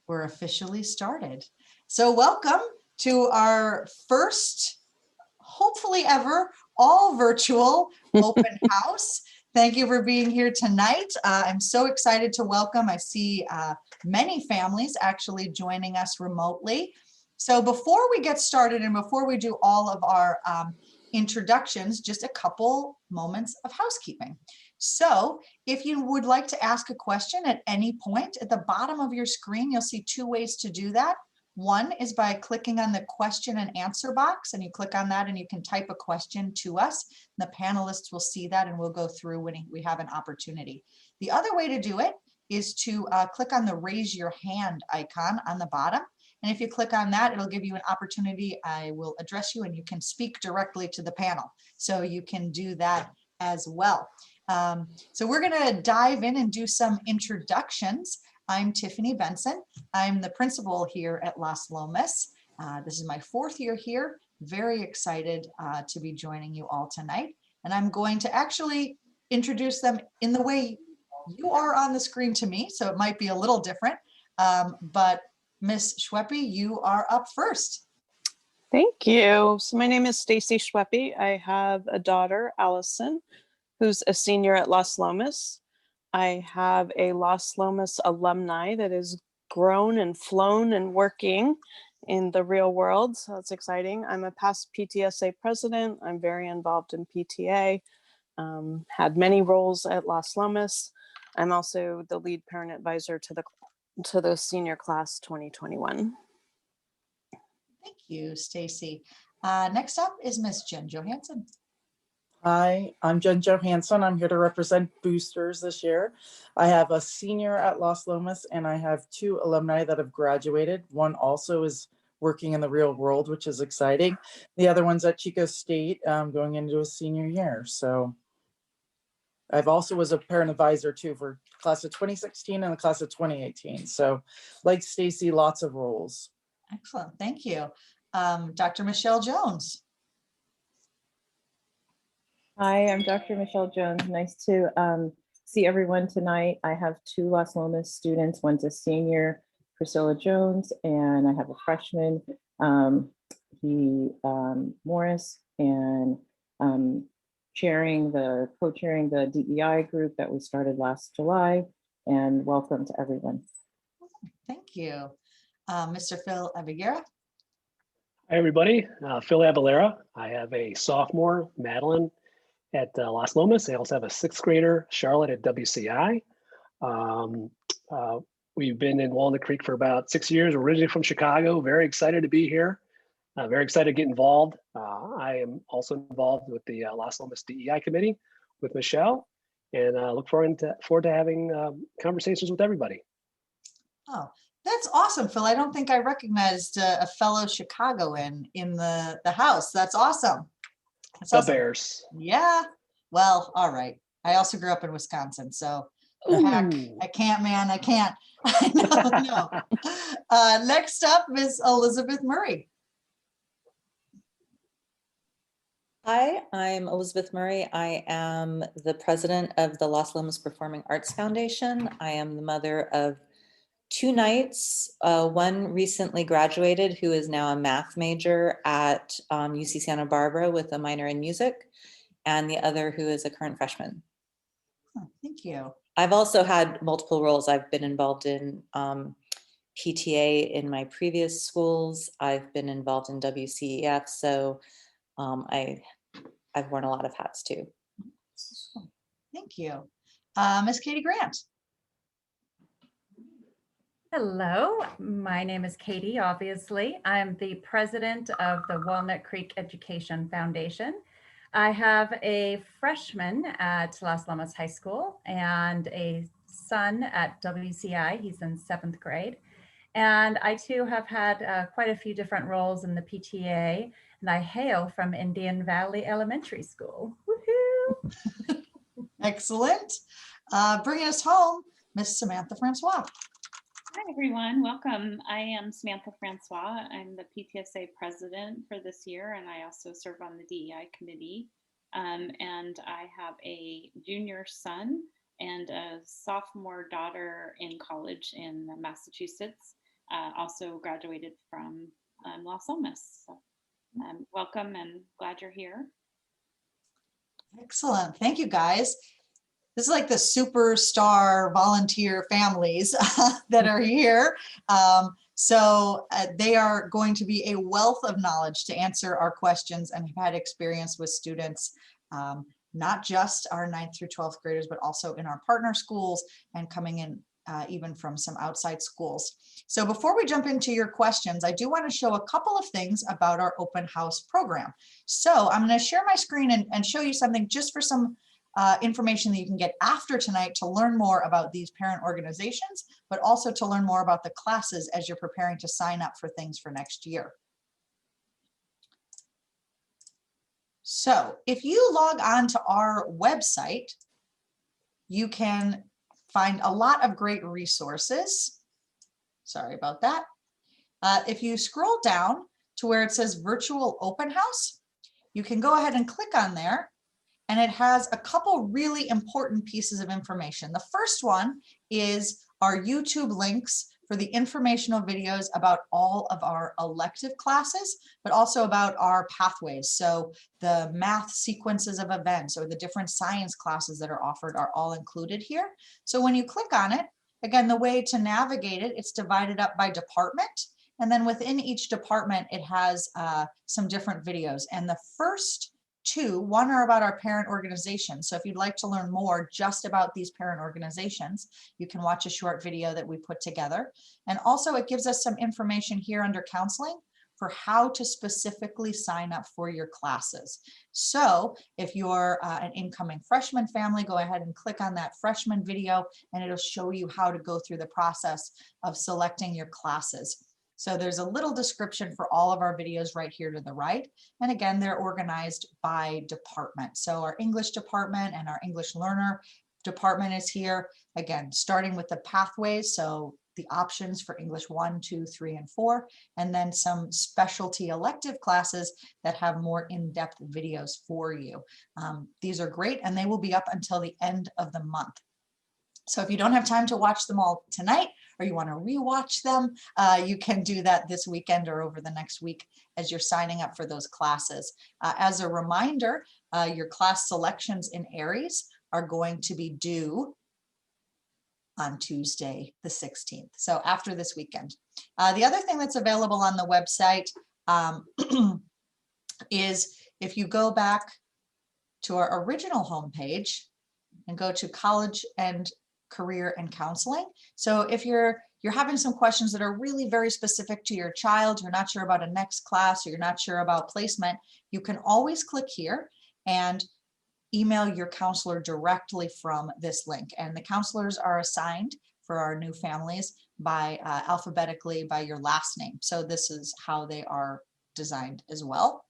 We're officially started. So welcome to our first, hopefully ever, all virtual open house. Thank you for being here tonight. I'm so excited to welcome, I see many families actually joining us remotely. So before we get started and before we do all of our introductions, just a couple moments of housekeeping. So if you would like to ask a question at any point, at the bottom of your screen, you'll see two ways to do that. One is by clicking on the question and answer box, and you click on that and you can type a question to us. The panelists will see that and we'll go through when we have an opportunity. The other way to do it is to click on the raise your hand icon on the bottom. And if you click on that, it'll give you an opportunity. I will address you and you can speak directly to the panel. So you can do that as well. So we're going to dive in and do some introductions. I'm Tiffany Benson. I'm the principal here at Las Lomas. This is my fourth year here. Very excited to be joining you all tonight. And I'm going to actually introduce them in the way you are on the screen to me. So it might be a little different, but Miss Schweppe, you are up first. Thank you. So my name is Stacy Schweppe. I have a daughter, Allison, who's a senior at Las Lomas. I have a Las Lomas alumni that has grown and flown and working in the real world. So that's exciting. I'm a past PTSA president. I'm very involved in PTA, had many roles at Las Lomas. I'm also the lead parent advisor to the senior class 2021. Thank you, Stacy. Next up is Miss Jen Johansson. Hi, I'm Jen Johansson. I'm here to represent boosters this year. I have a senior at Las Lomas and I have two alumni that have graduated. One also is working in the real world, which is exciting. The other one's at Chico State, going into a senior year. So I've also was a parent advisor too for class of 2016 and the class of 2018. So like Stacy, lots of roles. Excellent, thank you. Dr. Michelle Jones. Hi, I'm Dr. Michelle Jones. Nice to see everyone tonight. I have two Las Lomas students. One's a senior, Priscilla Jones, and I have a freshman, Morris, and co-chairing the DEI group that we started last July. And welcome to everyone. Thank you. Mr. Phil Aviguera. Hi, everybody. Phil Avalera. I have a sophomore, Madeline, at Las Lomas. I also have a sixth grader, Charlotte, at WCI. We've been in Walnut Creek for about 6 years, originally from Chicago. Very excited to be here. Very excited to get involved. I am also involved with the Las Lomas DEI committee with Michelle, and look forward to having conversations with everybody. Oh, that's awesome, Phil. I don't think I recognized a fellow Chicagoan in the house. That's awesome. That's the awesome. Bears. Yeah. Well, all right. I also grew up in Wisconsin, so heck, I can't, man. I can't. No. Next up is Elizabeth Murray. Hi, I'm Elizabeth Murray. I am the president of the Las Lomas Performing Arts Foundation. I am the mother of two knights. One recently graduated who is now a math major at UC Santa Barbara with a minor in music, and the other who is a current freshman. Oh, thank you. I've also had multiple roles. I've been involved in PTA in my previous schools. I've been involved in WCEF, so I've worn a lot of hats too. Thank you. Miss Katie Grant. Hello, my name is Katie, obviously. I'm the president of the Walnut Creek Education Foundation. I have a freshman at Las Lomas High School and a son at WCI. He's in 7th grade. And I too have had quite a few different roles in the PTA, and I hail from Indian Valley Elementary School. Woohoo! Excellent. Bringing us home, Miss Samantha Francois. Hi, everyone. Welcome. I am Samantha Francois. I'm the PTSA president for this year, and I also serve on the DEI committee. And I have a junior son and a sophomore daughter in college in Massachusetts. also graduated from Las Lomas. So, welcome and glad you're here. Excellent. Thank you, guys. This is like the superstar volunteer families that are here. They are going to be a wealth of knowledge to answer our questions and have had experience with students, not just our 9th through 12th graders, but also in our partner schools and coming in even from some outside schools. So before we jump into your questions, I do want to show a couple of things about our open house program. So I'm going to share my screen and show you something just for some information that you can get after tonight to learn more about these parent organizations, but also to learn more about the classes as you're preparing to sign up for things for next year. So if you log on to our website, you can find a lot of great resources. Sorry about that. If you scroll down to where it says virtual open house, you can go ahead and click on there. And it has a couple really important pieces of information. The first one is our YouTube links for the informational videos about all of our elective classes, but also about our pathways. So the math sequences of events or the different science classes that are offered are all included here. So when you click on it, again, the way to navigate it, it's divided up by department. And then within each department, it has some different videos. And the first one are about our parent organizations. So if you'd like to learn more just about these parent organizations, you can watch a short video that we put together. And also it gives us some information here under counseling for how to specifically sign up for your classes. So if you're an incoming freshman family, go ahead and click on that freshman video and it'll show you how to go through the process of selecting your classes. So there's a little description for all of our videos right here to the right. And again, they're organized by department. So our English department and our English learner department is here. Again, starting with the pathways. So the options for English 1, 2, 3, and 4, and then some specialty elective classes that have more in-depth videos for you. These are great and they will be up until the end of the month. So if you don't have time to watch them all tonight, or you want to rewatch them, you can do that this weekend or over the next week as you're signing up for those classes. As a reminder, your class selections in Aries are going to be due on Tuesday, the 16th. So after this weekend. The other thing that's available on the website is if you go back to our original homepage and go to college and career and counseling. So if you're having some questions that are really very specific to your child, you're not sure about a next class, or you're not sure about placement, you can always click here and email your counselor directly from this link. And the counselors are assigned for our new families by alphabetically by your last name. So this is how they are designed as well.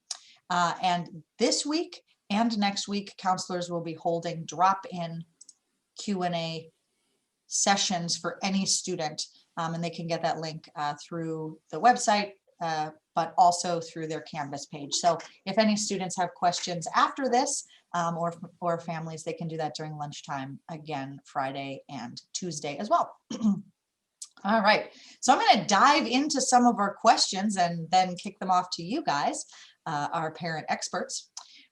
And this week and next week, counselors will be holding drop-in Q&A sessions for any student, and they can get that link through the website, but also through their Canvas page. So if any students have questions after this, or families, they can do that during lunchtime, again, Friday and Tuesday as well. All right, so I'm going to dive into some of our questions and then kick them off to you guys, our parent experts.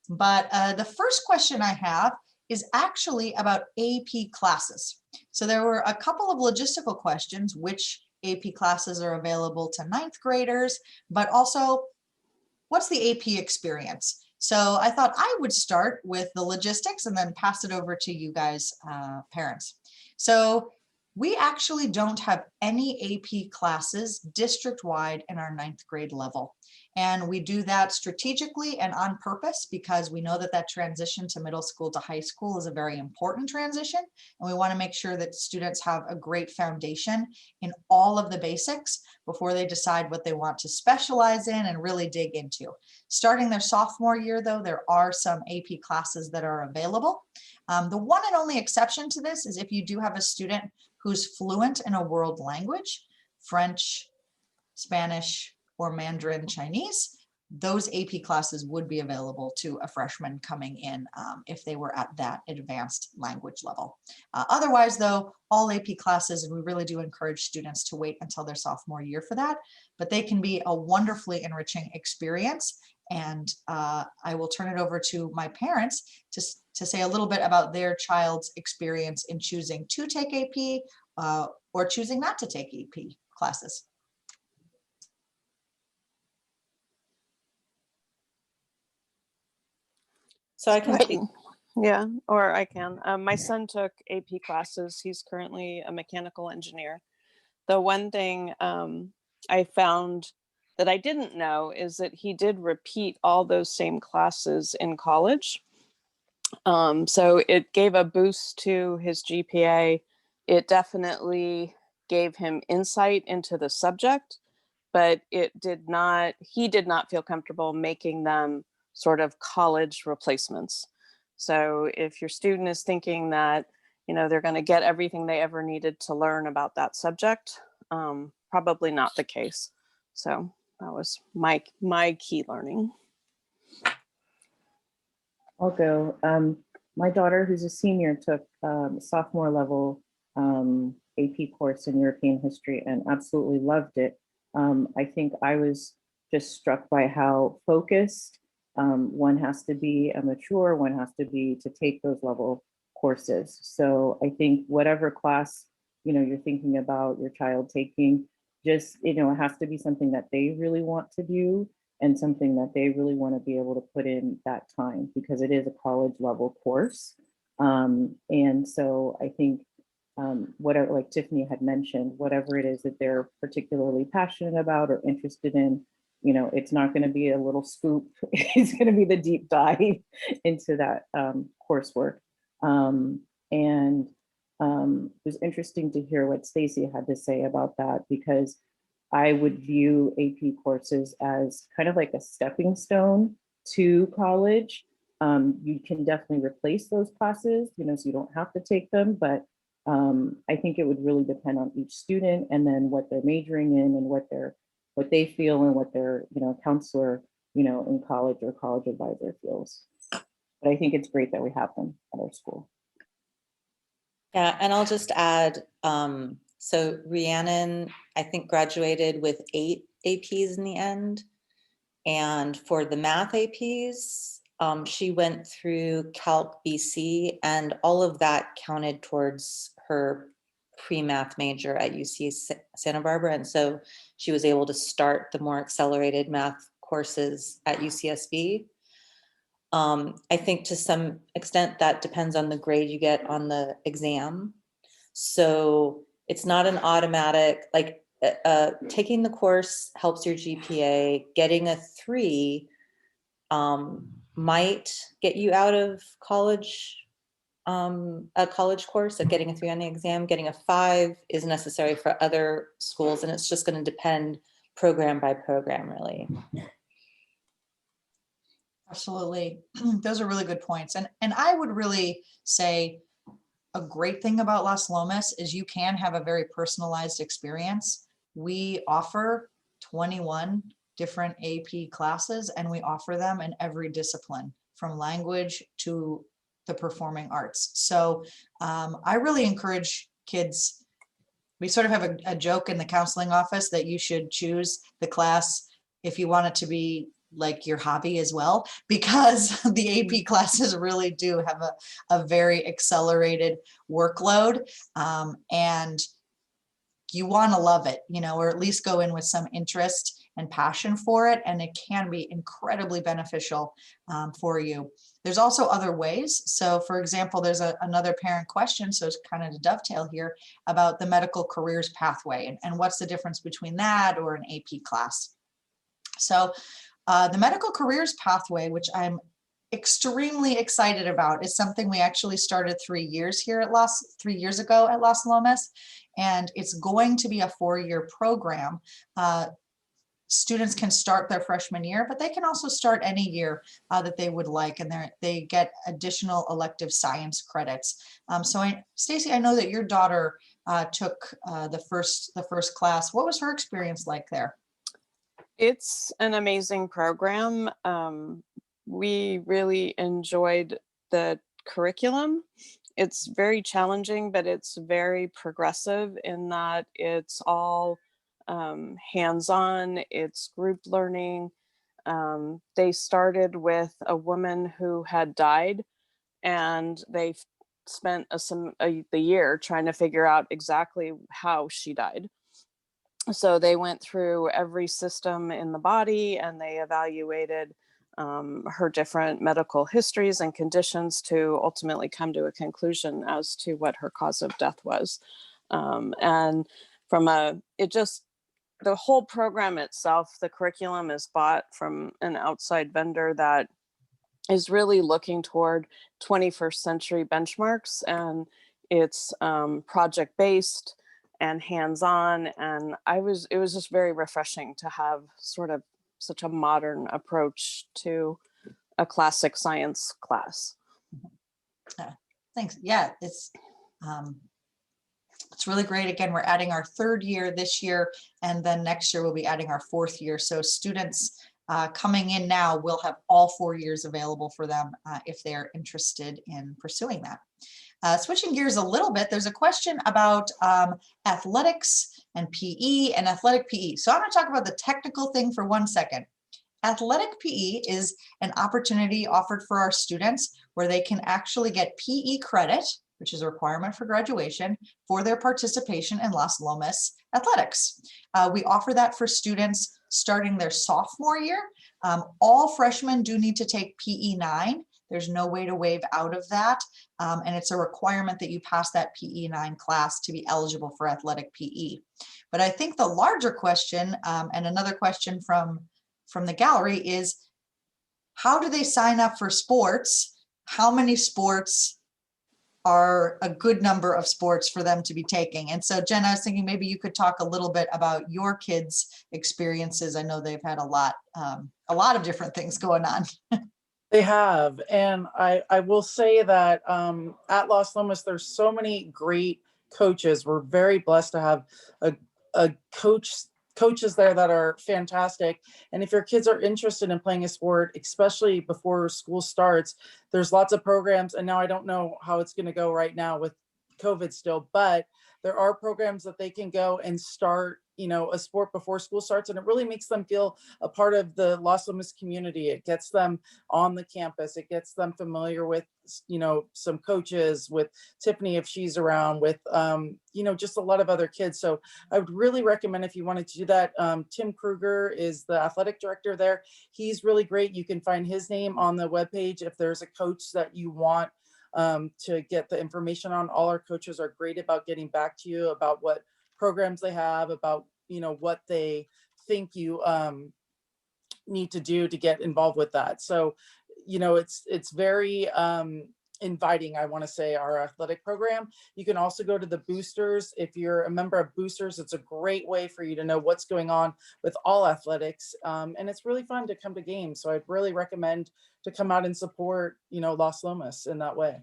But the first question I have is actually about AP classes. So there were a couple of logistical questions, which AP classes are available to 9th graders, but also what's the AP experience? So I thought I would start with the logistics and then pass it over to you guys, parents. So we actually don't have any AP classes district-wide in our 9th grade level. And we do that strategically and on purpose because we know that that transition to middle school to high school is a very important transition. And we want to make sure that students have a great foundation in all of the basics before they decide what they want to specialize in and really dig into. Starting their sophomore year, though, there are some AP classes that are available. The one and only exception to this is if you do have a student who's fluent in a world language, French, Spanish, or Mandarin Chinese, those AP classes would be available to a freshman coming in if they were at that advanced language level. Otherwise, though, all AP classes, and we really do encourage students to wait until their sophomore year for that, but they can be a wonderfully enriching experience. And I will turn it over to my parents to say a little bit about their child's experience in choosing to take AP or choosing not to take AP classes. So I can speak. Yeah, or I can. My son took AP classes. He's currently a mechanical engineer. The one thing I found that I didn't know is that he did repeat all those same classes in college. So it gave a boost to his GPA. It definitely gave him insight into the subject, but he did not feel comfortable making them sort of college replacements. So if your student is thinking that, they're going to get everything they ever needed to learn about that subject, probably not the case. So that was my key learning. I'll go. My daughter, who's a senior, took sophomore level AP course in European history and absolutely loved it. I think I was just struck by how focused one has to be, mature, one has to be to take those level courses. So I think whatever class, you're thinking about your child taking, just, it has to be something that they really want to do and something that they really want to be able to put in that time, because it is a college level course. And so I think whatever, like Tiffany had mentioned, whatever it is that they're particularly passionate about or interested in, it's not going to be a little scoop. It's going to be the deep dive into that coursework. And it was interesting to hear what Stacy had to say about that, because I would view AP courses as kind of like a stepping stone to college. You can definitely replace those classes, so you don't have to take them, but I think it would really depend on each student and then what they're majoring in and what they feel and what their, counselor, in college or college advisor feels. But I think it's great that we have them at our school. Yeah, and I'll just add, so Rhiannon, I think, graduated with 8 APs in the end. And for the math APs, she went through Calc BC, and all of that counted towards her pre-math major at UC Santa Barbara. And so she was able to start the more accelerated math courses at UCSB. I think to some extent that depends on the grade you get on the exam. So it's not an automatic, like taking the course helps your GPA. Getting a 3 might get you out of college, a college course. So getting a 3 on the exam, getting a 5 is necessary for other schools. And it's just going to depend program by program, really. Absolutely. Those are really good points. And I would really say a great thing about Las Lomas is you can have a very personalized experience. We offer 21 different AP classes, and we offer them in every discipline, from language to the performing arts. So I really encourage kids. We sort of have a joke in the counseling office that you should choose the class if you want it to be like your hobby as well, because the AP classes really do have a very accelerated workload, and you want to love it, or at least go in with some interest and passion for it, and it can be incredibly beneficial for you. There's also other ways. So for example, there's another parent question, so it's kind of to dovetail here, about the medical careers pathway and what's the difference between that or an AP class. So the medical careers pathway, which I'm extremely excited about, is something we actually started 3 years ago at Las Lomas, and it's going to be a 4-year program. Students can start their freshman year, but they can also start any year that they would like, and they get additional elective science credits. So Stacy, I know that your daughter took the first class. What was her experience like there? It's an amazing program. We really enjoyed the curriculum. It's very challenging, but it's very progressive in that it's all hands-on, it's group learning. They started with a woman who had died, and they spent the year trying to figure out exactly how she died. So they went through every system in the body and they evaluated her different medical histories and conditions to ultimately come to a conclusion as to what her cause of death was. And the whole program itself, the curriculum is bought from an outside vendor that is really looking toward 21st century benchmarks, and it's project based and hands-on, and it was just very refreshing to have sort of such a modern approach to a classic science class. Thanks. Yeah, it's really great. Again, we're adding our 3rd year this year, and then next year we'll be adding our 4th year. So students coming in now will have all 4 years available for them if they're interested in pursuing that. Switching gears a little bit, there's a question about athletics and PE and athletic PE. So I'm going to talk about the technical thing for 1 second. Athletic PE is an opportunity offered for our students where they can actually get PE credit, which is a requirement for graduation, for their participation in Las Lomas athletics. We offer that for students starting their sophomore year. All freshmen do need to take PE 9. There's no way to waive out of that. And it's a requirement that you pass that PE 9 class to be eligible for athletic PE. But I think the larger question, and another question from the gallery, is how do they sign up for sports? How many sports are a good number of sports for them to be taking? And so Jen, I was thinking maybe you could talk a little bit about your kids' experiences. I know they've had a lot of different things going on. They have, and I will say that at Las Lomas, there's so many great coaches. We're very blessed to have a coaches there that are fantastic. And if your kids are interested in playing a sport, especially before school starts, there's lots of programs. And now I don't know how it's going to go right now with COVID still, but there are programs that they can go and start, a sport before school starts, and it really makes them feel a part of the Las Lomas community. It gets them on the campus. It gets them familiar with, some coaches, with Tiffany if she's around, with, just a lot of other kids. So I would really recommend if you wanted to do that. Tim Kruger is the athletic director there. He's really great. You can find his name on the webpage if there's a coach that you want to get the information on. All our coaches are great about getting back to you about what programs they have, about what they think you need to do to get involved with that. So it's very inviting, I want to say, our athletic program. You can also go to the boosters. If you're a member of boosters, it's a great way for you to know what's going on with all athletics, and it's really fun to come to games. So I'd really recommend to come out and support Las Lomas in that way.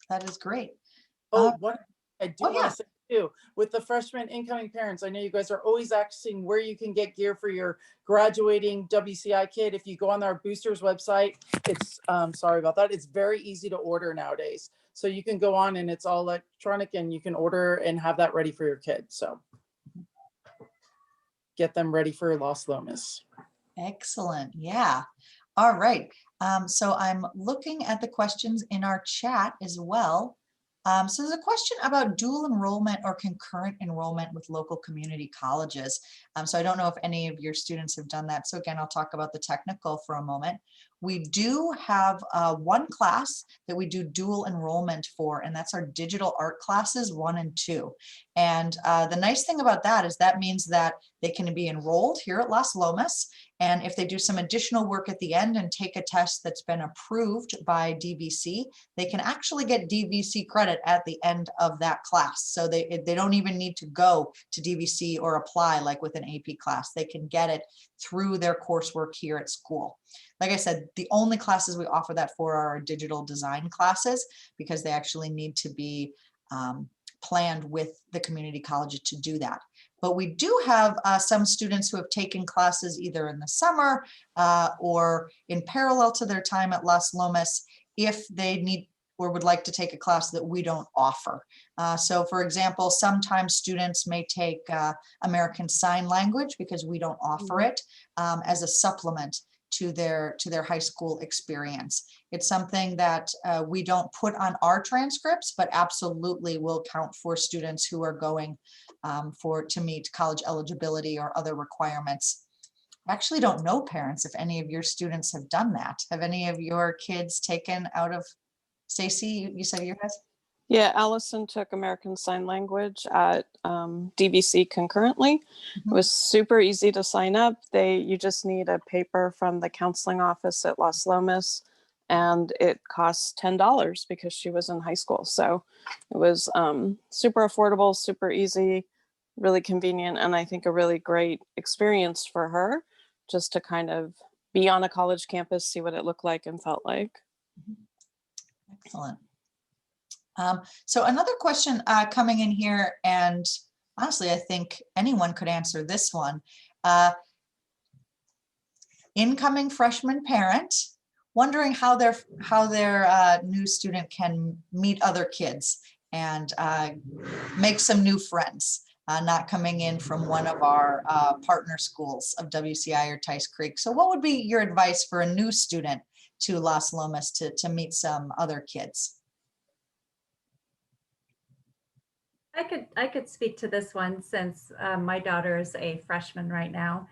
That is great. What I do want yeah. to say too, with the freshman incoming parents, I know you guys are always asking where you can get gear for your graduating WCI kid. If you go on our boosters website, it's sorry about that. It's very easy to order nowadays. So you can go on and it's all electronic and you can order and have that ready for your kid. So get them ready for Las Lomas. Excellent. Yeah. All right. So I'm looking at the questions in our chat as well. So there's a question about dual enrollment or concurrent enrollment with local community colleges. So I don't know if any of your students have done that. So again, I'll talk about the technical for a moment. We do have one class that we do dual enrollment for, and that's our digital art classes 1 and 2. And the nice thing about that is that means that they can be enrolled here at Las Lomas. And if they do some additional work at the end and take a test that's been approved by DVC, they can actually get DVC credit at the end of that class. So they don't even need to go to DVC or apply like with an AP class. They can get it through their coursework here at school. Like I said, the only classes we offer that for are our digital design classes because they actually need to be planned with the community college to do that. but we do have some students who have taken classes either in the summer or in parallel to their time at Las Lomas if they need or would like to take a class that we don't offer. So for example, sometimes students may take American Sign Language because we don't offer it as a supplement to their high school experience. It's something that we don't put on our transcripts, but absolutely will count for students who are going to meet college eligibility or other requirements. I actually don't know, parents, if any of your students have done that. Have any of your kids taken out of, Stacy, you said you guys? Yeah, Allison took American Sign Language at DVC concurrently. It was super easy to sign up. You just need a paper from the counseling office at Las Lomas, and it costs $10 because she was in high school. So it was super affordable, super easy, really convenient, and I think a really great experience for her just to kind of be on a college campus, see what it looked like and felt like. Excellent. So another question coming in here, and honestly, I think anyone could answer this one. Incoming freshman parent wondering how their new student can meet other kids and make some new friends, not coming in from one of our partner schools of WCI or Tice Creek. So what would be your advice for a new student to Las Lomas to meet some other kids? I could speak to this one since my daughter is a freshman right now.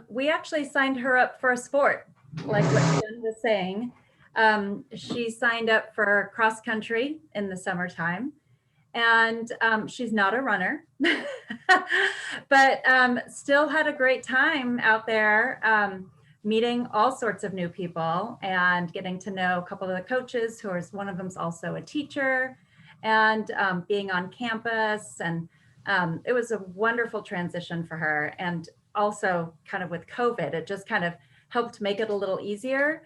We actually signed her up for a sport, like what Jen was saying. She signed up for cross country in the summertime, and she's not a runner, but still had a great time out there, meeting all sorts of new people and getting to know a couple of the coaches, one of them's also a teacher, and being on campus. And it was a wonderful transition for her. And also kind of with COVID, it just kind of helped make it a little easier.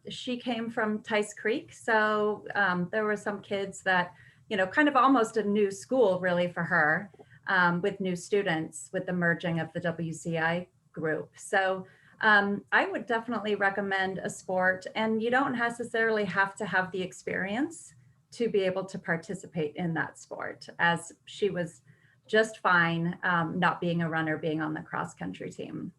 She came from Tice Creek. So there were some kids that, kind of almost a new school really for her, with new students with the merging of the WCI group. So I would definitely recommend a sport, and you don't necessarily have to have the experience to be able to participate in that sport, as she was just fine not being a runner, being on the cross country team.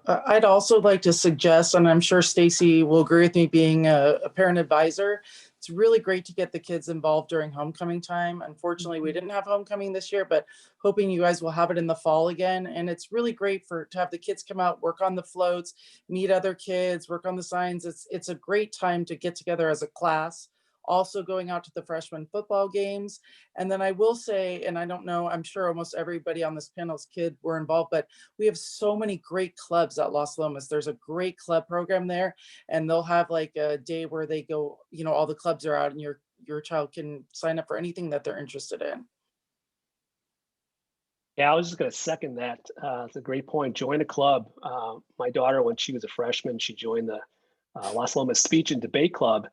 I'd also like to suggest, and I'm sure Stacy will agree with me being a parent advisor, it's really great to get the kids involved during homecoming time. Unfortunately, we didn't have homecoming this year, but hoping you guys will have it in the fall again. And it's really great to have the kids come out, work on the floats, meet other kids, work on the signs. It's a great time to get together as a class. Also going out to the freshman football games. And then I will say, and I don't know, I'm sure almost everybody on this panel's kid were involved, but we have so many great clubs at Las Lomas. There's a great club program there, and they'll have like a day where they go, all the clubs are out, and your child can sign up for anything that they're interested in. Yeah, I was just going to second that. It's a great point. Join a club. My daughter, when she was a freshman, she joined the Las Lomas Speech and Debate Club,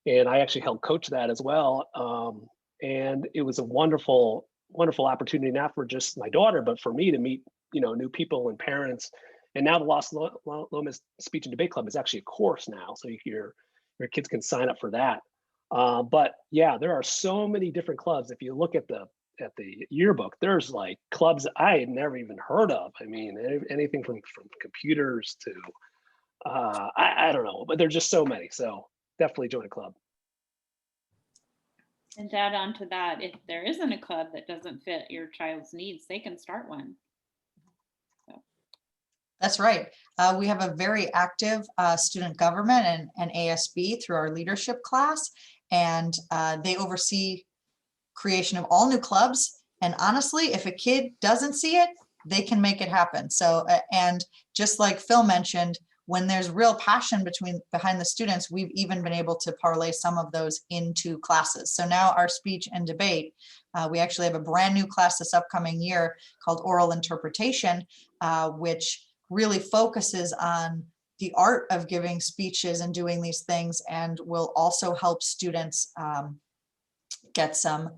and I actually helped coach that as well. And it was a wonderful, wonderful opportunity, not for just my daughter, but for me to meet, new people and parents. And now the Las Lomas Speech and Debate Club is actually a course now, so your kids can sign up for that. But yeah, there are so many different clubs. If you look at the yearbook, there's like clubs I had never even heard of. I mean, anything from computers to I don't know, but there's just so many. So definitely join a club. And to add on to that, if there isn't a club that doesn't fit your child's needs, they can start one. So. That's right. We have a very active student government and ASB through our leadership class, and they oversee creation of all new clubs. And honestly, if a kid doesn't see it, they can make it happen. So, and just like Phil mentioned, when there's real passion behind the students, we've even been able to parlay some of those into classes. So now our speech and debate, we actually have a brand new class this upcoming year called Oral Interpretation, which really focuses on the art of giving speeches and doing these things, and will also help students get some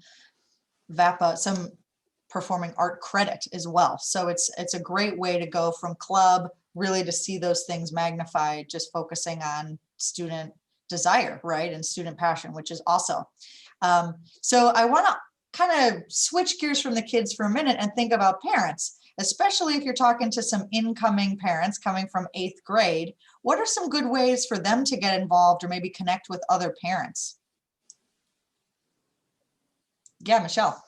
performing art credit as well. So it's a great way to go from club really to see those things magnified, just focusing on student desire, right? And student passion, which is awesome. So I want to kind of switch gears from the kids for a minute and think about parents, especially if you're talking to some incoming parents coming from 8th grade. What are some good ways for them to get involved or maybe connect with other parents? Yeah, Michelle.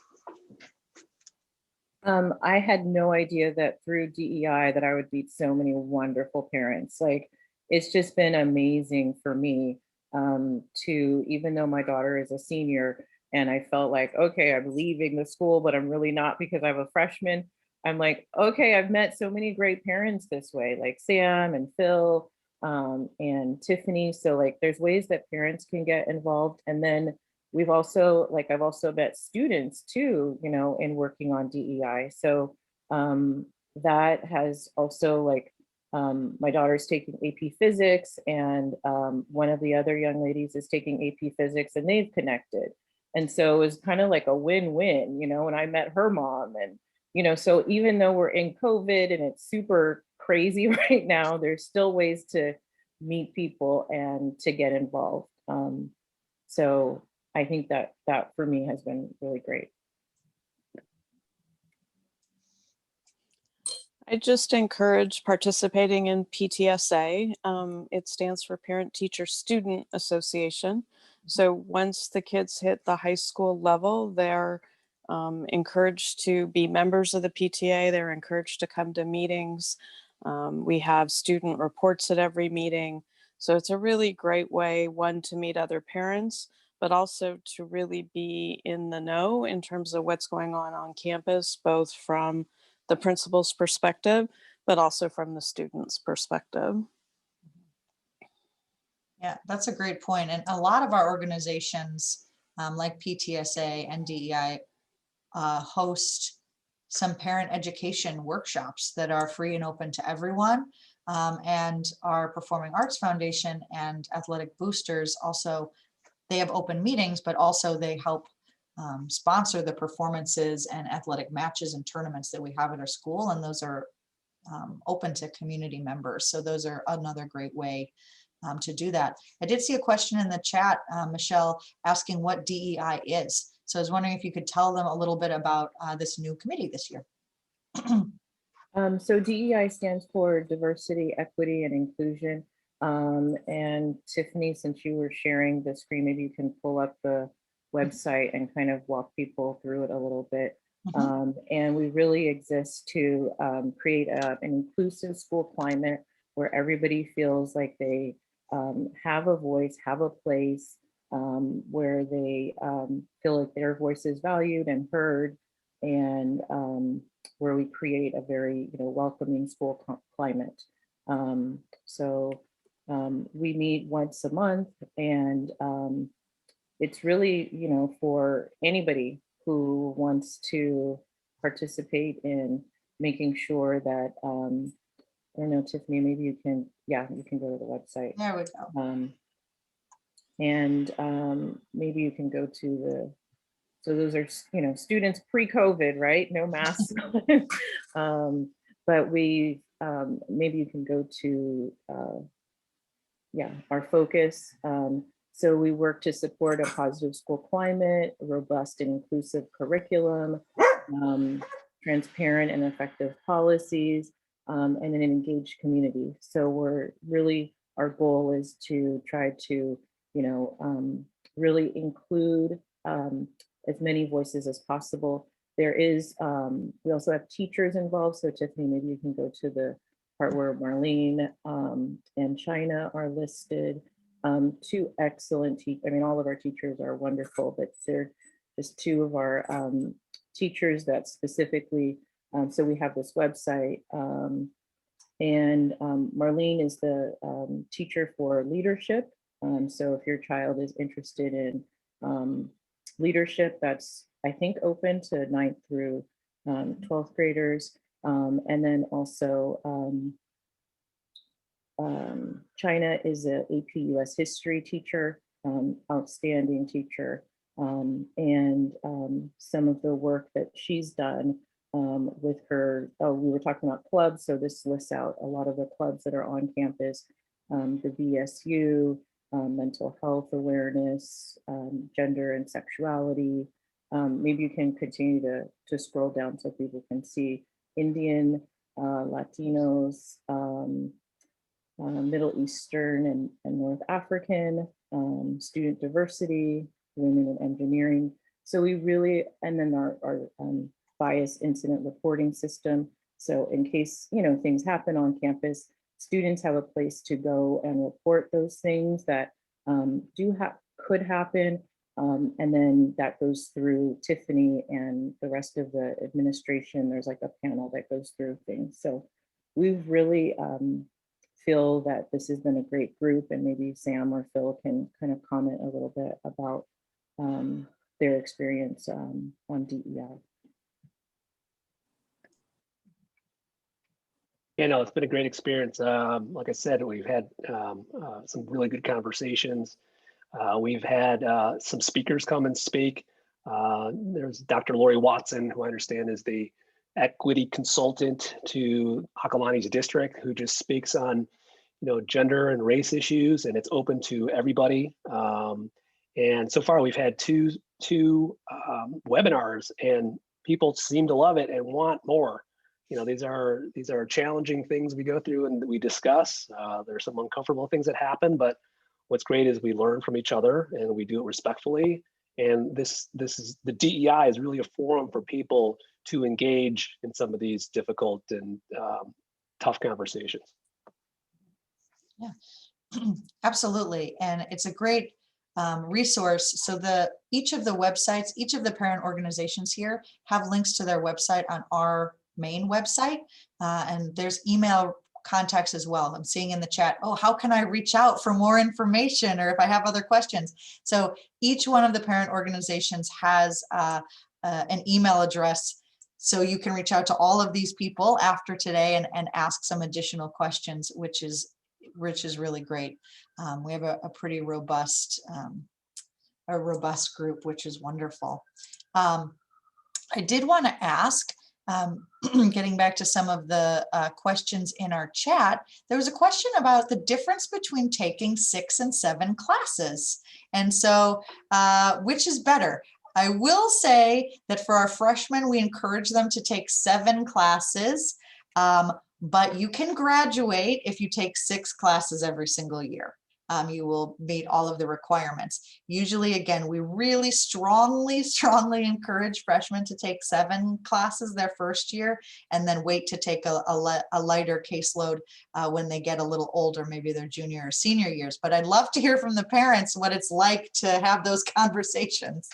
I had no idea that through DEI that I would meet so many wonderful parents. Like, it's just been amazing for me to, even though my daughter is a senior and I felt like, okay, I'm leaving the school, but I'm really not because I'm a freshman. I'm like, okay, I've met so many great parents this way, like Sam and Phil and Tiffany. So like, there's ways that parents can get involved. And then we've also, like, I've also met students too, you know, in working on DEI. So that has also, like, my daughter's taking AP Physics, and one of the other young ladies is taking AP Physics, and they've connected. And so it was kind of like a win-win, you know, and I met her mom. And, you know, so even though we're in COVID and it's super crazy right now, there's still ways to meet people and to get involved. So I think that for me has been really great. I just encourage participating in PTSA. It stands for Parent Teacher Student Association. So once the kids hit the high school level, they're encouraged to be members of the PTA. They're encouraged to come to meetings. We have student reports at every meeting. So it's a really great way, one, to meet other parents, but also to really be in the know in terms of what's going on campus, both from the principal's perspective, but also from the student's perspective. Yeah, that's a great point. And a lot of our organizations, like PTSA and DEI, host some parent education workshops that are free and open to everyone. And our Performing Arts Foundation and Athletic Boosters also, they have open meetings, but also they help sponsor the performances and athletic matches and tournaments that we have at our school. And those are open to community members. So those are another great way to do that. I did see a question in the chat, Michelle, asking what DEI is. So I was wondering if you could tell them a little bit about this new committee this year. So DEI stands for Diversity, Equity, and Inclusion. And Tiffany, since you were sharing the screen, maybe you can pull up the website and kind of walk people through it a little bit. And we really exist to create an inclusive school climate where everybody feels like they have a voice, have a place, where they feel like their voice is valued and heard, and where we create a very, you know, welcoming school climate. So we meet once a month, and it's really, you know, for anybody who wants to participate in making sure that, I don't know, Tiffany, maybe you can, yeah, you can go to the website. There we go. And maybe you can go to the, so those are, you know, students pre-COVID, right? No masks. But we, maybe you can go to, yeah, our focus. So we work to support a positive school climate, a robust and inclusive curriculum, transparent and effective policies, and an engaged community. So we're really, our goal is to try to, you know, really include as many voices as possible. There is, we also have teachers involved. So Tiffany, maybe you can go to the part where Marlene and China are listed. Two excellent teachers. I mean, all of our teachers are wonderful, but they're just two of our teachers that specifically, so we have this website, and Marlene is the teacher for leadership. So if your child is interested in leadership, that's, I think, open to 9th through 12th graders. And then also China is a AP US history teacher, outstanding teacher. and some of the work that she's done with her, we were talking about clubs, so this lists out a lot of the clubs that are on campus, the VSU, mental health awareness, gender and sexuality. Maybe you can continue to scroll down so people can see Indian, Latinos, Middle Eastern and North African, student diversity, women in engineering. So we really, and then our bias incident reporting system. So in case, things happen on campus, students have a place to go and report those things that could happen. And then that goes through Tiffany and the rest of the administration. There's like a panel that goes through things. So we've really feel that this has been a great group, and maybe Sam or Phil can kind of comment a little bit about their experience on DEI. Yeah, no, it's been a great experience. Like I said, we've had some really good conversations. We've had some speakers come and speak. There's Dr. Lori Watson, who I understand is the equity consultant to Hakalani's district, who just speaks on, gender and race issues, and it's open to everybody. And so far, we've had two webinars, and people seem to love it and want more. These are challenging things we go through and we discuss. There's some uncomfortable things that happen, but what's great is we learn from each other and we do it respectfully. And the DEI is really a forum for people to engage in some of these difficult and tough conversations. Yeah, absolutely. And it's a great resource. So each of the websites, each of the parent organizations here have links to their website on our main website. And there's email contacts as well. I'm seeing in the chat, oh, how can I reach out for more information, or if I have other questions? So each one of the parent organizations has an email address, so you can reach out to all of these people after today and ask some additional questions, which is really great. We have a pretty robust group, which is wonderful. I did want to ask, getting back to some of the questions in our chat, there was a question about the difference between taking 6 and 7 classes. And so which is better? I will say that for our freshmen, we encourage them to take 7 classes, but you can graduate if you take 6 classes every single year. You will meet all of the requirements. Usually, again, we really strongly encourage freshmen to take 7 classes their first year, and then wait to take a lighter caseload when they get a little older, maybe their junior or senior years. But I'd love to hear from the parents what it's like to have those conversations.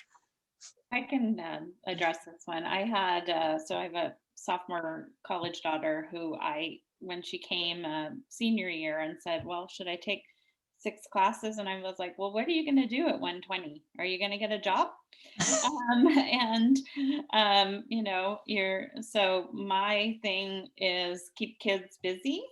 I can address this one. I have a sophomore college daughter who when she came senior year and said, well, should I take 6 classes? And I was like, well, what are you going to do at 120? Are you going to get a job? So my thing is keep kids busy,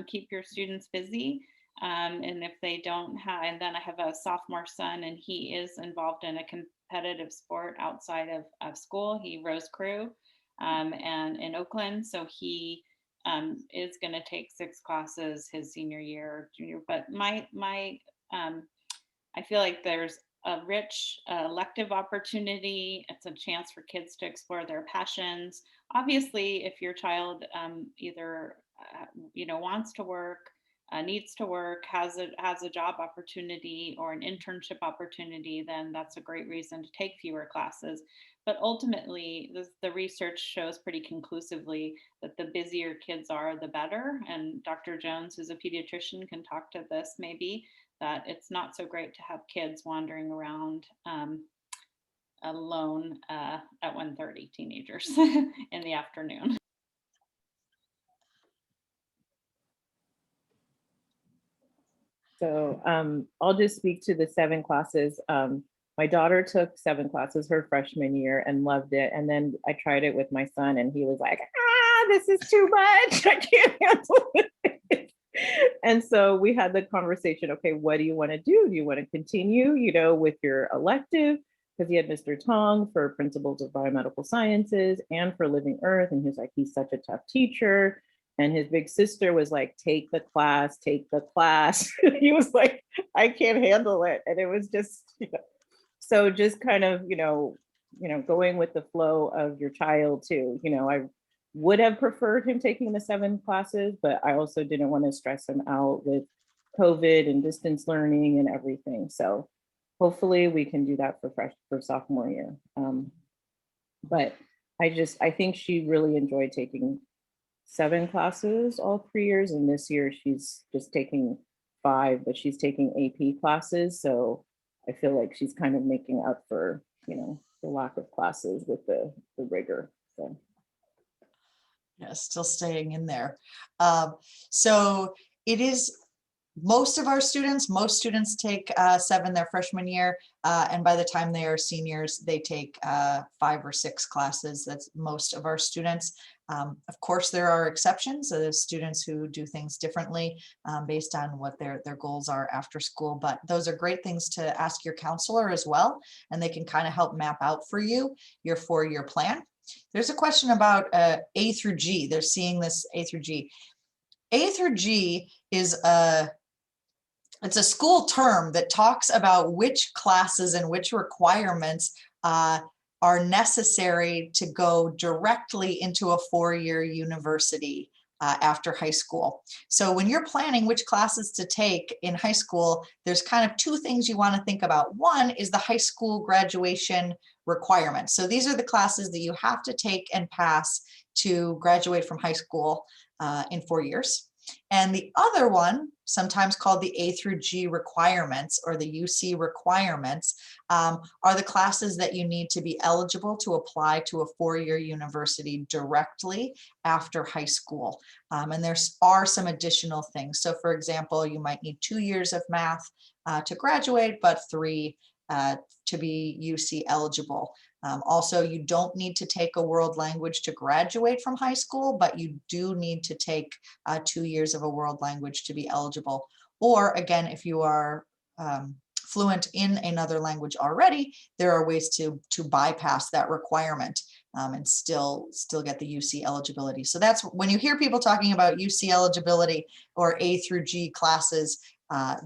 keep your students busy. And if they don't have, and then I have a sophomore son, and he is involved in a competitive sport outside of school. He rows crew and in Oakland. So he is going to take 6 classes his senior year, junior. But I feel like there's a rich elective opportunity. It's a chance for kids to explore their passions. Obviously, if your child either wants to work, needs to work, has a job opportunity or an internship opportunity, then that's a great reason to take fewer classes. But ultimately, the research shows pretty conclusively that the busier kids are, the better. And Dr. Jones, who's a pediatrician, can talk to this maybe, that it's not so great to have kids wandering around alone at 1:30, teenagers in the afternoon. So I'll just speak to the 7 classes. My daughter took 7 classes her freshman year and loved it. And then I tried it with my son and he was like, this is too much. I can't handle it. And so we had the conversation, okay, what do you want to do? Do you want to continue, with your elective? because he had Mr. Tong for Principles of Biomedical Sciences and for Living Earth. And he was like, he's such a tough teacher. And his big sister was like, take the class, take the class. He was like, I can't handle it. And it was just, so just kind of, going with the flow of your child too. I would have preferred him taking the 7 classes, but I also didn't want to stress him out with COVID and distance learning and everything. So hopefully we can do that for sophomore year. But I think she really enjoyed taking 7 classes all 3 years. And this year she's just taking 5, but she's taking AP classes. So I feel like she's kind of making up for, the lack of classes with the rigor. So. Yeah, still staying in there. So it is most students take 7 their freshman year, and by the time they are seniors, they take 5 or 6 classes. That's most of our students. Of course, there are exceptions, students who do things differently based on what their goals are after school, but those are great things to ask your counselor as well, and they can kind of help map out for you your 4-year plan. There's a question about A through G. They're seeing this A through G. A through G is it's a school term that talks about which classes and which requirements are necessary to go directly into a 4-year university after high school. So when you're planning which classes to take in high school, there's kind of 2 things you want to think about. One is the high school graduation requirements. So these are the classes that you have to take and pass to graduate from high school in 4 years. And the other one, sometimes called the A through G requirements or the UC requirements, are the classes that you need to be eligible to apply to a 4-year university directly after high school. And there are some additional things. So for example, you might need 2 years of math to graduate, but 3 to be UC eligible. Also, you don't need to take a world language to graduate from high school, but you do need to take 2 years of a world language to be eligible. Or again, if you are fluent in another language already, there are ways to bypass that requirement and still get the UC eligibility. So that's when you hear people talking about UC eligibility or A through G classes,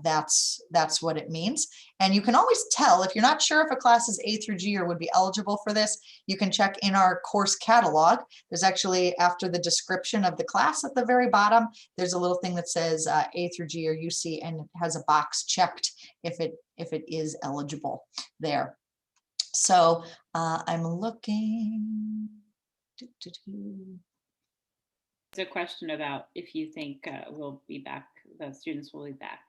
that's what it means. And you can always tell if you're not sure if a class is A through G or would be eligible for this, you can check in our course catalog. There's actually, after the description of the class at the very bottom, there's a little thing that says A through G or UC, and it has a box checked if it is eligible there. So I'm looking. There's a question about if you think we'll be back, the students will be back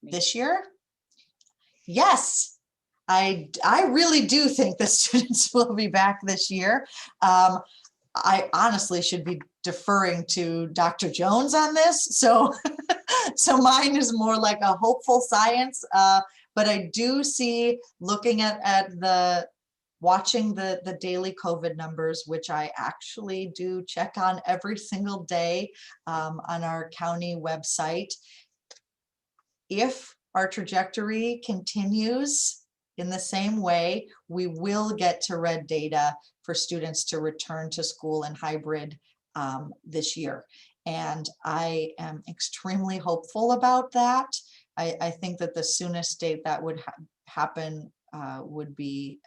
this year. Yes, I really do think the students will be back this year. I honestly should be deferring to Dr. Jones on this. So, so mine is more like a hopeful science, but I do see, looking at watching the daily COVID numbers, which I actually do check on every single day on our county website. If our trajectory continues in the same way, we will get to red data for students to return to school in hybrid this year. And I am extremely hopeful about that. I think that the soonest date that would happen would be,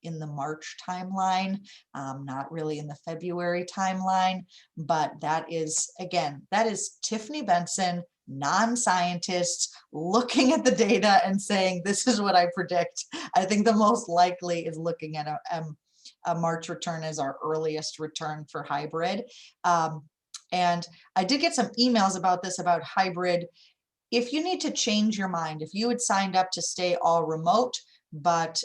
in the March timeline, not really in the February timeline, but that is, again, that is Tiffany Benson, non-scientists, looking at the data and saying, this is what I predict. I think the most likely is looking at a March return as our earliest return for hybrid. And I did get some emails about this, about hybrid. If you need to change your mind, if you had signed up to stay all remote, but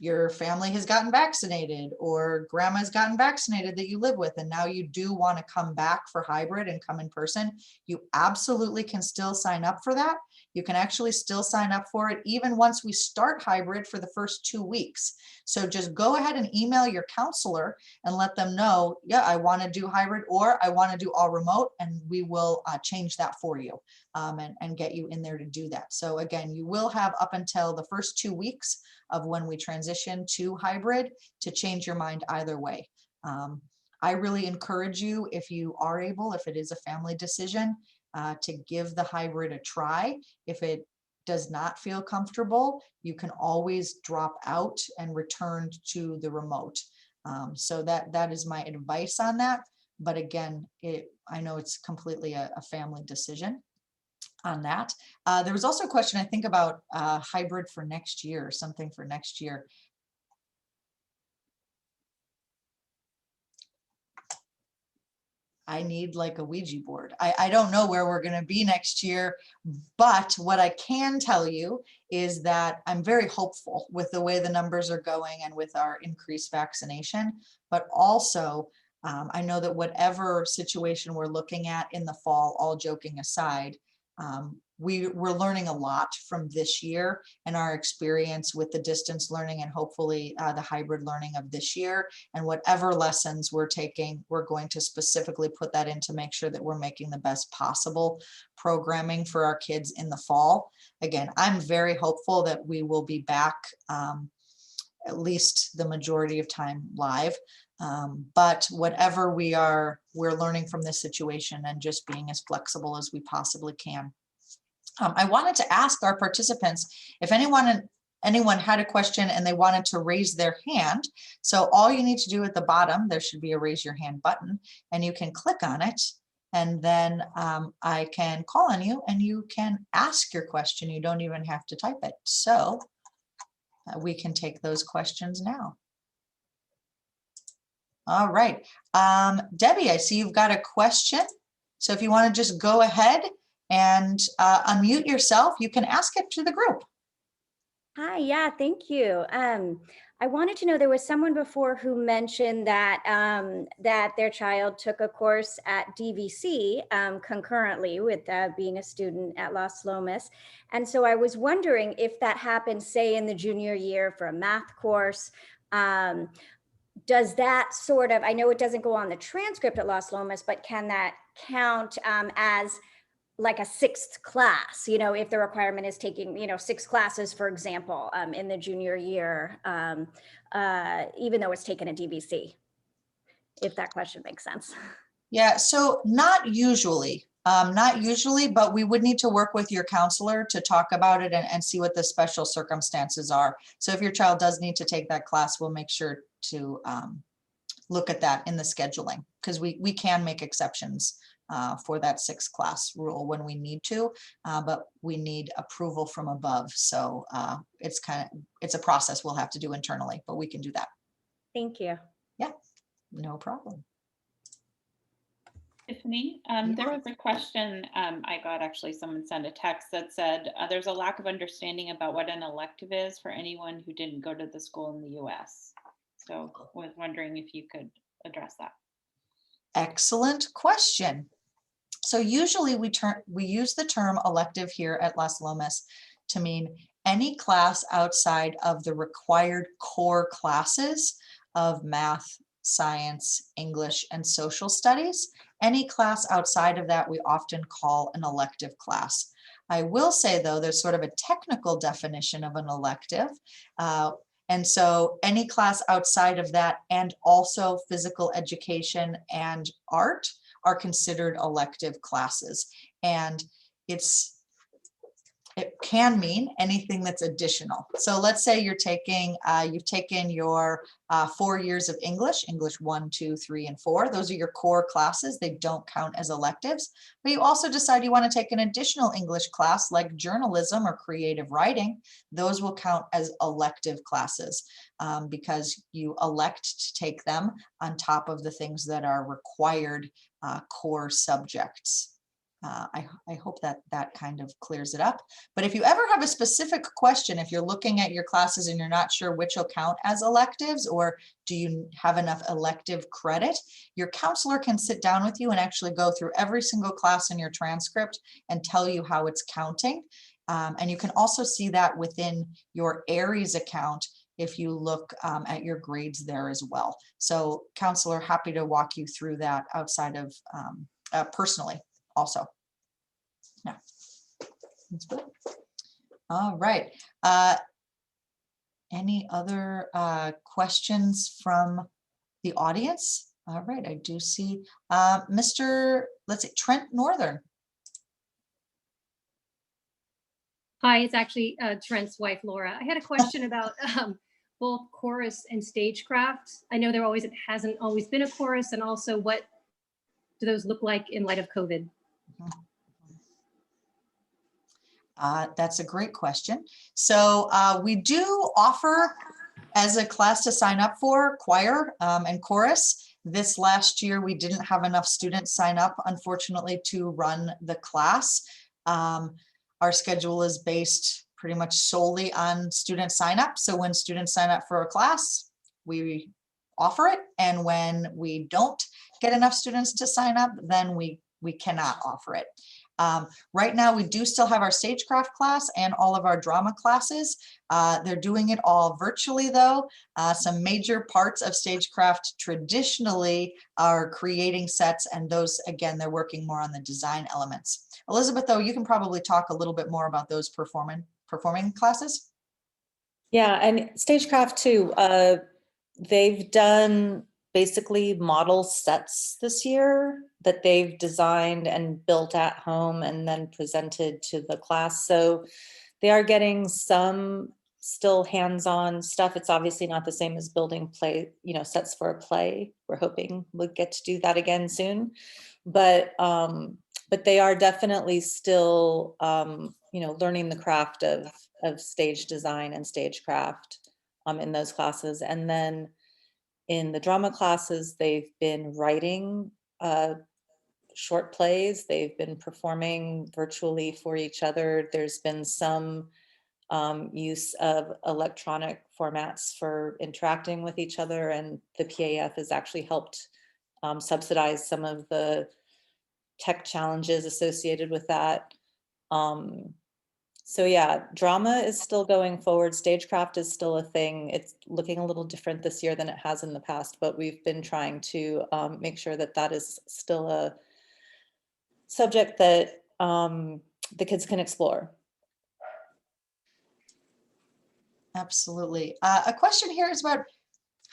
your family has gotten vaccinated or grandma's gotten vaccinated that you live with, and now you do want to come back for hybrid and come in person, you absolutely can still sign up for that. you can actually still sign up for it even once we start hybrid for the first 2 weeks. So just go ahead and email your counselor and let them know, yeah, I want to do hybrid or I want to do all remote, and we will change that for you and get you in there to do that. So again, you will have up until the first 2 weeks of when we transition to hybrid to change your mind either way. I really encourage you, if you are able, if it is a family decision, to give the hybrid a try. If it does not feel comfortable, you can always drop out and return to the remote. So that is my advice on that. But again, I know it's completely a family decision on that. There was also a question, I think, about hybrid for next year, or something for next year. I need like a Ouija board. I don't know where we're going to be next year, but what I can tell you is that I'm very hopeful with the way the numbers are going and with our increased vaccination, but also I know that whatever situation we're looking at in the fall, all joking aside, we're learning a lot from this year and our experience with the distance learning and hopefully the hybrid learning of this year. And whatever lessons we're taking, we're going to specifically put that in to make sure that we're making the best possible programming for our kids in the fall. Again, I'm very hopeful that we will be back at least the majority of time live. But whatever we're learning from this situation and just being as flexible as we possibly can. I wanted to ask our participants if anyone had a question and they wanted to raise their hand. So all you need to do at the bottom, there should be a raise your hand button, and you can click on it. And then I can call on you and you can ask your question. You don't even have to type it. So we can take those questions now. All right. Debbie, I see you've got a question. So if you want to just go ahead and unmute yourself, you can ask it to the group. Hi, yeah, thank you. I wanted to know, there was someone before who mentioned that that their child took a course at DVC concurrently with being a student at Las Lomas. And so I was wondering if that happens, say, in the junior year for a math course. Does that sort of, I know it doesn't go on the transcript at Las Lomas, but can that count as like a 6th class, you know, if the requirement is taking, 6 classes, for example, in the junior year, even though it's taken at DVC, if that question makes sense. Yeah, so not usually, but we would need to work with your counselor to talk about it and see what the special circumstances are. So if your child does need to take that class, we'll make sure to look at that in the scheduling, because we can make exceptions for that 6th class rule when we need to, but we need approval from above. So it's a process we'll have to do internally, but we can do that. Thank you. Yeah, no problem. Tiffany, there was a question I got, actually someone sent a text that said there's a lack of understanding about what an elective is for anyone who didn't go to the school in the US. So I was wondering if you could address that. Excellent question. So usually we use the term elective here at Las Lomas to mean any class outside of the required core classes of math, science, English, and social studies. Any class outside of that we often call an elective class. I will say, though, there's sort of a technical definition of an elective. And so any class outside of that, and also physical education and art, are considered elective classes. And it can mean anything that's additional. So let's say you've taken your 4 years of English 1, 2, 3, and 4. Those are your core classes. They don't count as electives. But you also decide you want to take an additional English class like journalism or creative writing. Those will count as elective classes because you elect to take them on top of the things that are required core subjects. I hope that kind of clears it up. But if you ever have a specific question, if you're looking at your classes and you're not sure which will count as electives, or do you have enough elective credit, your counselor can sit down with you and actually go through every single class in your transcript and tell you how it's counting. And you can also see that within your Aries account if you look at your grades there as well. So counselor, happy to walk you through that outside of personally also. Yeah, that's good. All right. Any other questions from the audience? All right, I do see Mr. let's see, Trent Northern. Hi, it's actually Trent's wife, Laura. I had a question about both chorus and stagecraft. I know it hasn't always been a chorus, and also what do those look like in light of COVID? That's a great question. So we do offer as a class to sign up for choir and chorus. This last year, we didn't have enough students sign up, unfortunately, to run the class. Our schedule is based pretty much solely on student sign up. So when students sign up for a class, we offer it. And when we don't get enough students to sign up, then we cannot offer it. Right now, we do still have our stagecraft class and all of our drama classes. They're doing it all virtually though. Some major parts of stagecraft traditionally are creating sets, and those, again, they're working more on the design elements. Elizabeth, though, you can probably talk a little bit more about those performing classes. Yeah, and stagecraft too. They've done basically model sets this year that they've designed and built at home and then presented to the class. So they are getting some still hands-on stuff. It's obviously not the same as building play, sets for a play. We're hoping we'll get to do that again soon. But they are definitely still, learning the craft of stage design and stagecraft in those classes. And then in the drama classes, they've been writing short plays. They've been performing virtually for each other. There's been some use of electronic formats for interacting with each other, and the PAF has actually helped subsidize some of the tech challenges associated with that. So yeah, drama is still going forward. Stagecraft is still a thing. It's looking a little different this year than it has in the past, but we've been trying to make sure that that is still a subject that the kids can explore. Absolutely. A question here is about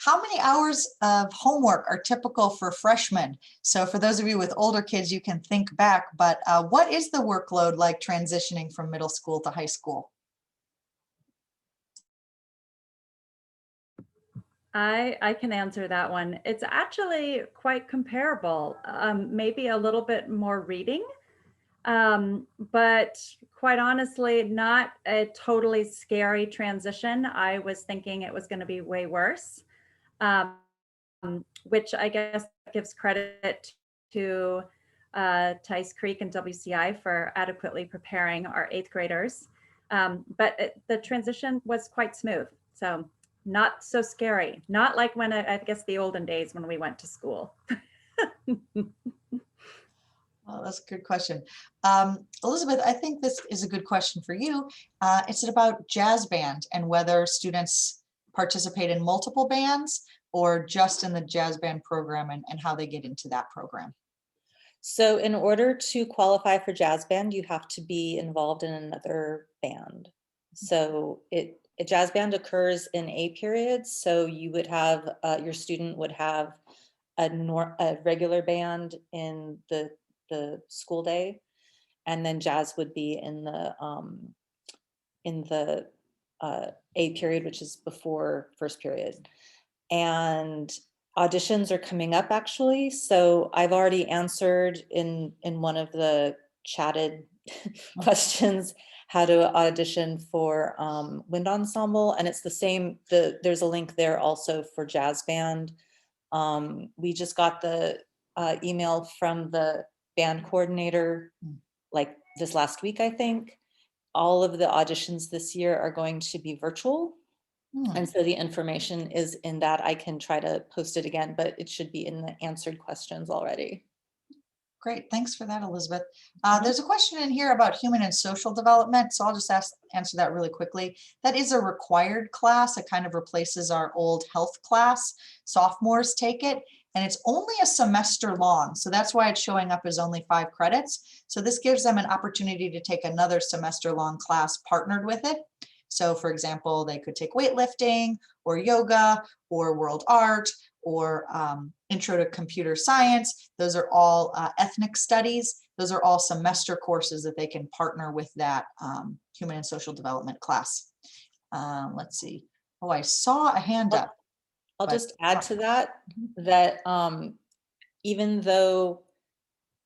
how many hours of homework are typical for freshmen? So for those of you with older kids, you can think back, but what is the workload like transitioning from middle school to high school? I can answer that one. It's actually quite comparable, maybe a little bit more reading, but quite honestly, not a totally scary transition. I was thinking it was going to be way worse. Which I guess gives credit to Tice Creek and WCI for adequately preparing our 8th graders. But the transition was quite smooth. So not so scary. Not like when I guess the olden days when we went to school. Well, that's a good question. Elizabeth, I think this is a good question for you. It's about jazz band and whether students participate in multiple bands or just in the jazz band program, and how they get into that program. So in order to qualify for jazz band, you have to be involved in another band. So a jazz band occurs in A periods. So you would have, your student would have a regular band in the school day, and then jazz would be in the A period, which is before first period. And auditions are coming up actually. So I've already answered in one of the chatted questions how to audition for wind ensemble, and it's the same. There's a link there also for jazz band. We just got the email from the band coordinator like this last week, I think. All of the auditions this year are going to be virtual. And so the information is in that. I can try to post it again, but it should be in the answered questions already. Great, thanks for that, Elizabeth. There's a question in here about human and social development, so I'll just answer that really quickly. That is a required class. It kind of replaces our old health class. Sophomores take it, and it's only a semester long, so that's why it's showing up as only 5 credits. So this gives them an opportunity to take another semester-long class partnered with it. So for example, they could take weightlifting or yoga or world art or intro to computer science. Those are all ethnic studies. Those are all semester courses that they can partner with that human and social development class. Let's see. Oh, I saw a hand up. I'll but- just add to that, that even though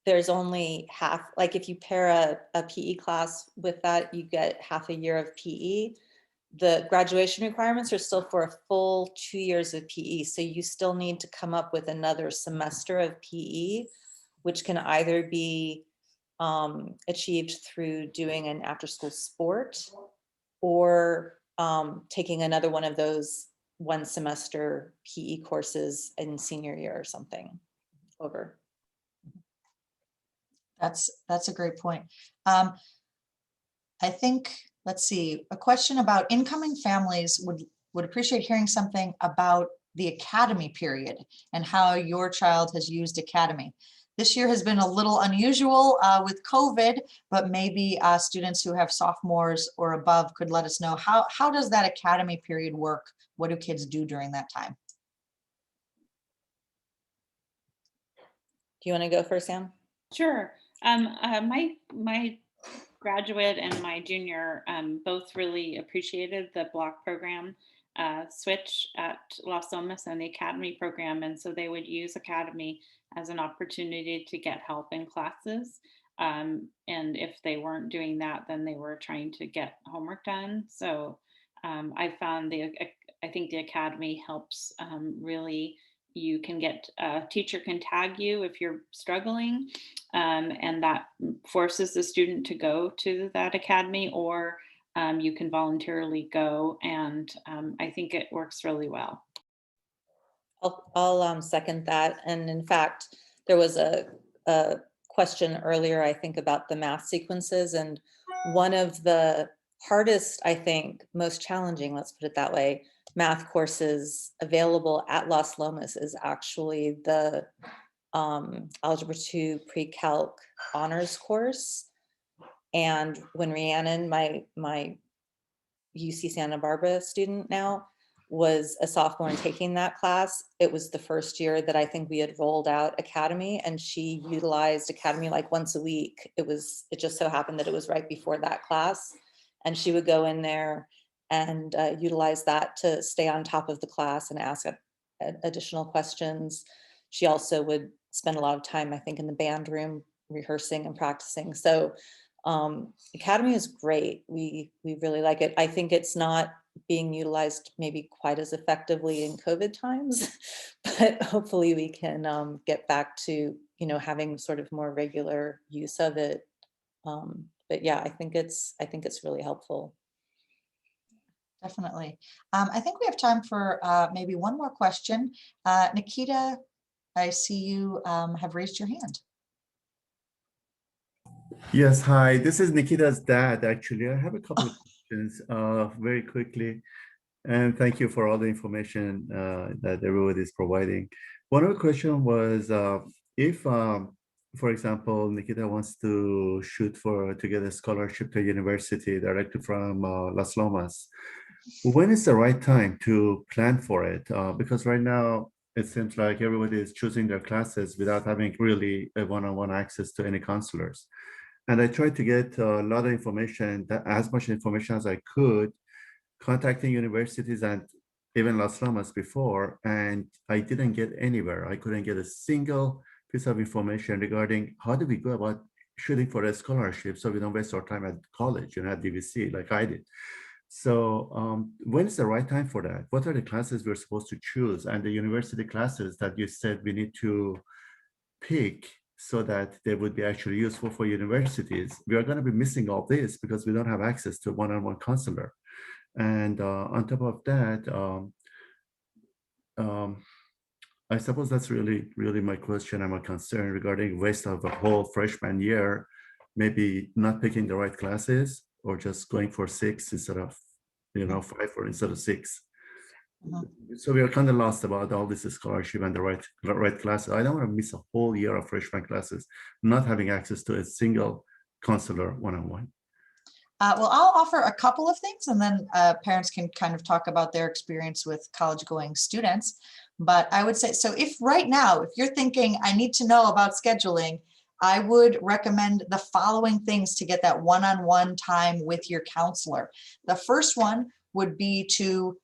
there's only half, like if you pair a PE class with that, you get half a year of PE. The graduation requirements are still for a full 2 years of PE. So you still need to come up with another semester of PE, which can either be achieved through doing an after-school sport or taking another one of those 1 semester PE courses in senior year or something over. That's a great point. I think, let's see, a question about incoming families would appreciate hearing something about the academy period and how your child has used academy. This year has been a little unusual with COVID, but maybe students who have sophomores or above could let us know how does that academy period work? What do kids do during that time? Do you want to go first, Sam? Sure. My graduate and my junior both really appreciated the block program switch at Las Lomas and the academy program, and so they would use academy as an opportunity to get help in classes. And if they weren't doing that, then they were trying to get homework done. So I found I think the academy helps really. You can get a teacher can tag you if you're struggling, and that forces the student to go to that academy, or you can voluntarily go, and I think it works really well. I'll second that. And in fact, there was a question earlier, I think, about the math sequences, and one of the hardest, I think, most challenging, let's put it that way, math courses available at Las Lomas is actually the Algebra 2 Pre-Calc Honors course. And when Rhiannon, my UC Santa Barbara student now, was a sophomore and taking that class, it was the first year that I think we had rolled out Academy, and she utilized Academy like once a week. It just so happened that it was right before that class, and she would go in there and utilize that to stay on top of the class and ask additional questions. She also would spend a lot of time, I think, in the band room rehearsing and practicing. So Academy is great. We really like it. I think it's not being utilized maybe quite as effectively in COVID times, but hopefully we can get back to, having sort of more regular use of it. But yeah, I think it's really helpful. Definitely. I think we have time for maybe one more question. Nikita, I see you have raised your hand. Yes, hi. This is Nikita's dad, actually. I have a couple of questions very quickly. And thank you for all the information that everybody is providing. One of the questions was if, for example, Nikita wants to shoot to get a scholarship to university directly from Las Lomas, when is the right time to plan for it? Because right now, it seems like everybody is choosing their classes without having really a one-on-one access to any counselors. And I tried to get a lot of information, as much information as I could, contacting universities and even Las Lomas before, and I didn't get anywhere. I couldn't get a single piece of information regarding how do we go about shooting for a scholarship so we don't waste our time at college, at DVC like I did. So when is the right time for that? What are the classes we're supposed to choose? And the university classes that you said we need to pick so that they would be actually useful for universities. We are going to be missing all this because we don't have access to a one-on-one counselor. And on top of that, I suppose that's really my question and my concern regarding waste of the whole freshman year, maybe not picking the right classes or just going for 6 instead of, 5 or instead of 6. So we are kind of lost about all this scholarship and the right classes. I don't want to miss a whole year of freshman classes, not having access to a single counselor one-on-one. Well, I'll offer a couple of things, and then parents can kind of talk about their experience with college-going students. But I would say, so if right now, if you're thinking, I need to know about scheduling, I would recommend the following things to get that one-on-one time with your counselor. The first one would be to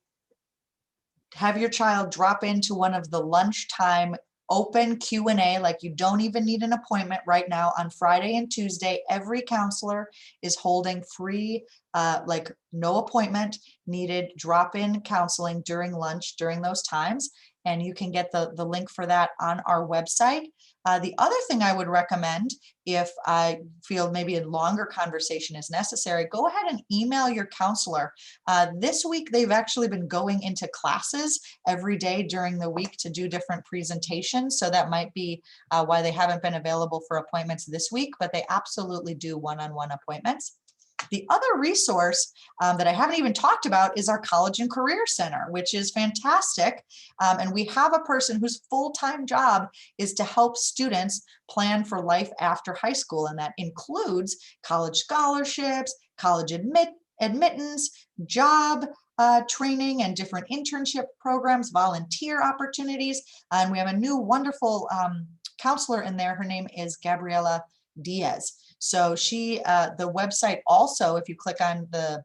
have your child drop into one of the lunchtime open Q&A, like you don't even need an appointment right now. On Friday and Tuesday, every counselor is holding free, like no appointment needed, drop-in counseling during lunch during those times. And you can get the link for that on our website. The other thing I would recommend, if I feel maybe a longer conversation is necessary, go ahead and email your counselor. This week, they've actually been going into classes every day during the week to do different presentations. So that might be why they haven't been available for appointments this week, but they absolutely do one-on-one appointments. The other resource that I haven't even talked about is our College and Career Center, which is fantastic. And we have a person whose full-time job is to help students plan for life after high school. And that includes college scholarships, college admittance, job training and different internship programs, volunteer opportunities. And we have a new wonderful counselor in there. Her name is Gabriela Diaz. So she, the website also, if you click on the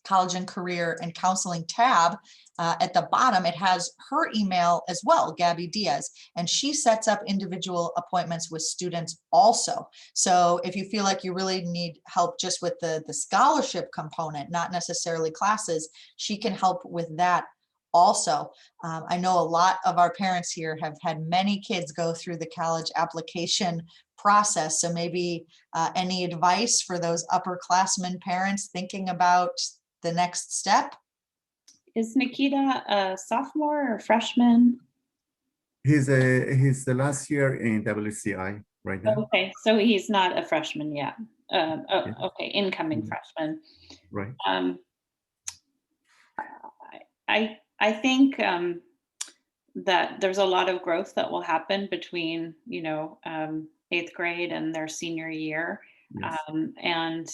College and Career and Counseling tab, at the bottom, it has her email as well, Gabby Diaz, and she sets up individual appointments with students also. So if you feel like you really need help just with the scholarship component, not necessarily classes, she can help with that also. I know a lot of our parents here have had many kids go through the college application process. So maybe any advice for those upperclassmen parents thinking about the next step? Is Nikita a sophomore or freshman? He's the last year in WCI right now. Okay, so he's not a freshman yet. Okay, incoming freshman. Right. I think that there's a lot of growth that will happen between 8th grade and their senior year, Yes. and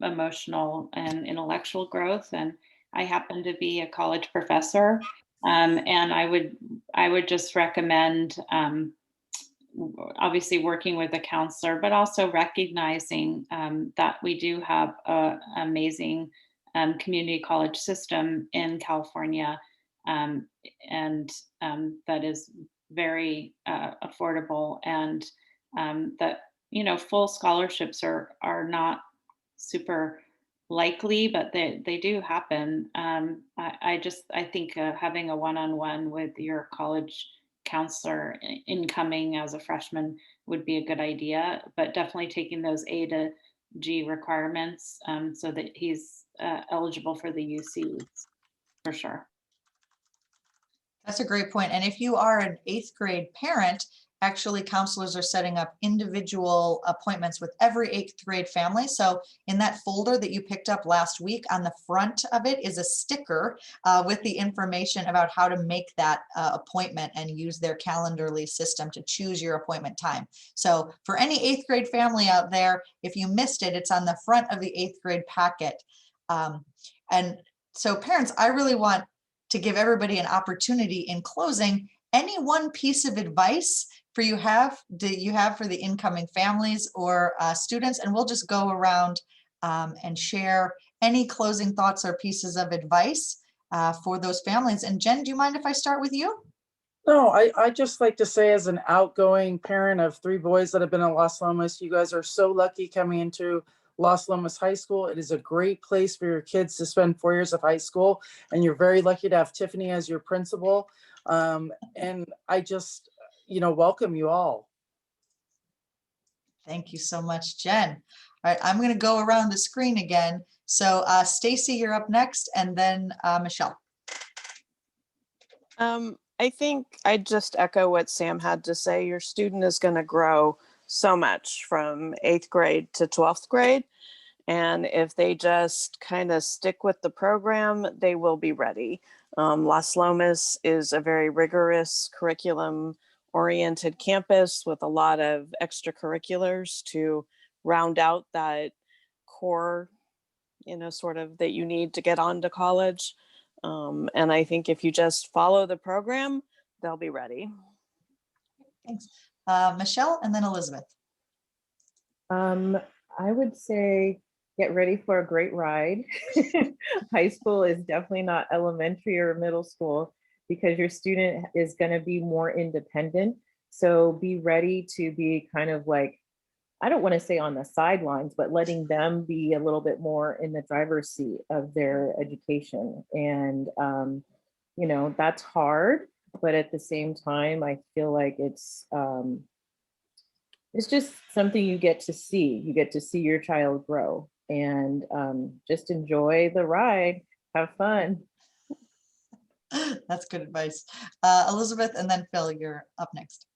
emotional and intellectual growth. And I happen to be a college professor, and I would just recommend obviously working with a counselor, but also recognizing that we do have an amazing community college system in California, and that is very affordable, and that full scholarships are not super likely, but they do happen. I think having a one-on-one with your college counselor incoming as a freshman would be a good idea, but definitely taking those A to G requirements so that he's eligible for the UCs for sure. That's a great point. And if you are an 8th grade parent, actually counselors are setting up individual appointments with every 8th grade family. So in that folder that you picked up last week, on the front of it is a sticker with the information about how to make that appointment and use their Calendarly system to choose your appointment time. So for any 8th grade family out there, if you missed it, it's on the front of the 8th grade packet. And so parents, I really want to give everybody an opportunity in closing. Any one piece of advice do you have for the incoming families or students? And we'll just go around and share any closing thoughts or pieces of advice for those families. And Jen, do you mind if I start with you? No, I just like to say, as an outgoing parent of 3 boys that have been at Las Lomas, you guys are so lucky coming into Las Lomas High School. It is a great place for your kids to spend 4 years of high school, and you're very lucky to have Tiffany as your principal. And I just, welcome you all. Thank you so much, Jen. All right, I'm going to go around the screen again. So Stacy, you're up next, and then Michelle. I think I just echo what Sam had to say. Your student is going to grow so much from 8th grade to 12th grade. And if they just kind of stick with the program, they will be ready. Las Lomas is a very rigorous curriculum oriented campus with a lot of extracurriculars to round out that core, sort of that you need to get on to college. And I think if you just follow the program, they'll be ready. Thanks. Michelle and then Elizabeth. I would say get ready for a great ride. High school is definitely not elementary or middle school because your student is going to be more independent. So be ready to be kind of like, I don't want to say on the sidelines, but letting them be a little bit more in the driver's seat of their education. And, that's hard, but at the same time, I feel like it's just something you get to see. You get to see your child grow and just enjoy the ride, have fun. That's good advice. Elizabeth and then Phil, you're up next.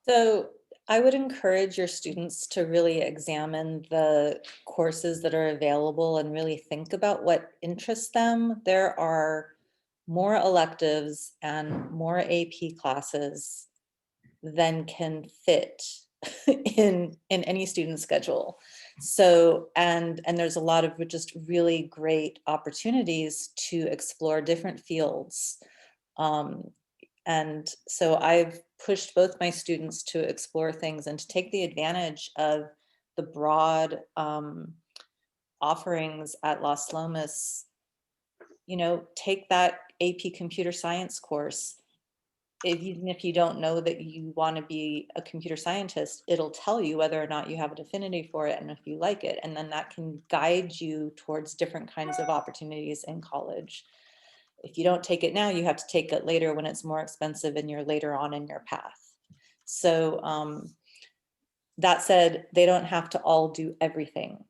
So I would encourage your students to really examine the courses that are available and really think about what interests them. There are more electives and more AP classes than can fit in any student schedule. So, and there's a lot of just really great opportunities to explore different fields. And so I've pushed both my students to explore things and to take the advantage of the broad offerings at Las Lomas. Take that AP computer science course. Even if you don't know that you want to be a computer scientist, it'll tell you whether or not you have an affinity for it and if you like it. And then that can guide you towards different kinds of opportunities in college. If you don't take it now, you have to take it later when it's more expensive and you're later on in your path. So that said, they don't have to all do everything.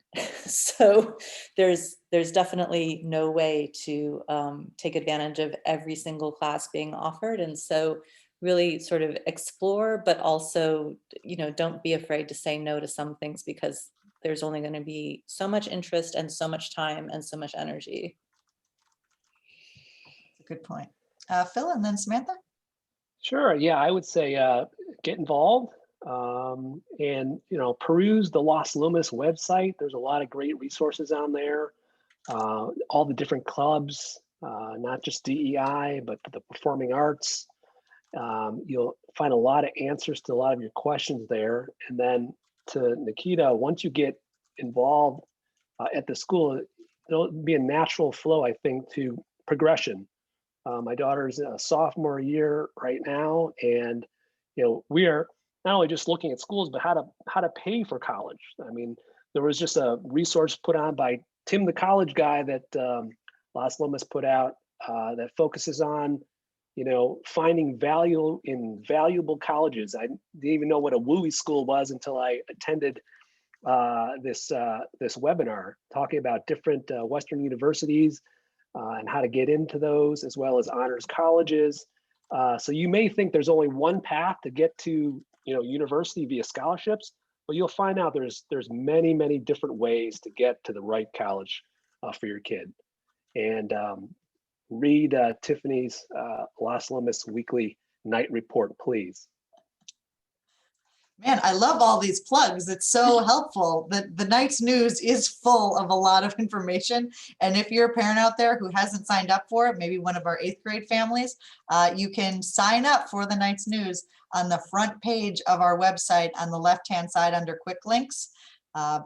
So there's definitely no way to take advantage of every single class being offered. And so really sort of explore, but also, don't be afraid to say no to some things because there's only going to be so much interest and so much time and so much energy. Good point. Phil and then Samantha. Sure. Yeah, I would say get involved and peruse the Las Lomas website. There's a lot of great resources on there. All the different clubs, not just DEI, but the performing arts. You'll find a lot of answers to a lot of your questions there. And then to Nikita, once you get involved at the school, it'll be a natural flow, I think, to progression. My daughter's a sophomore year right now, and we are not only just looking at schools, but how to pay for college. I mean, there was just a resource put on by Tim, the college guy, that Las Lomas put out that focuses on finding value in valuable colleges. I didn't even know what a WUI school was until I attended this webinar talking about different Western universities. And how to get into those, as well as honors colleges. So you may think there's only one path to get to university via scholarships, but you'll find out there's many, many different ways to get to the right college for your kid. And read Tiffany's Las Lomas weekly night report, please. Man, I love all these plugs. It's so helpful. The night's news is full of a lot of information. And if you're a parent out there who hasn't signed up for it, maybe one of our 8th grade families, you can sign up for the night's news on the front page of our website on the left-hand side under quick links.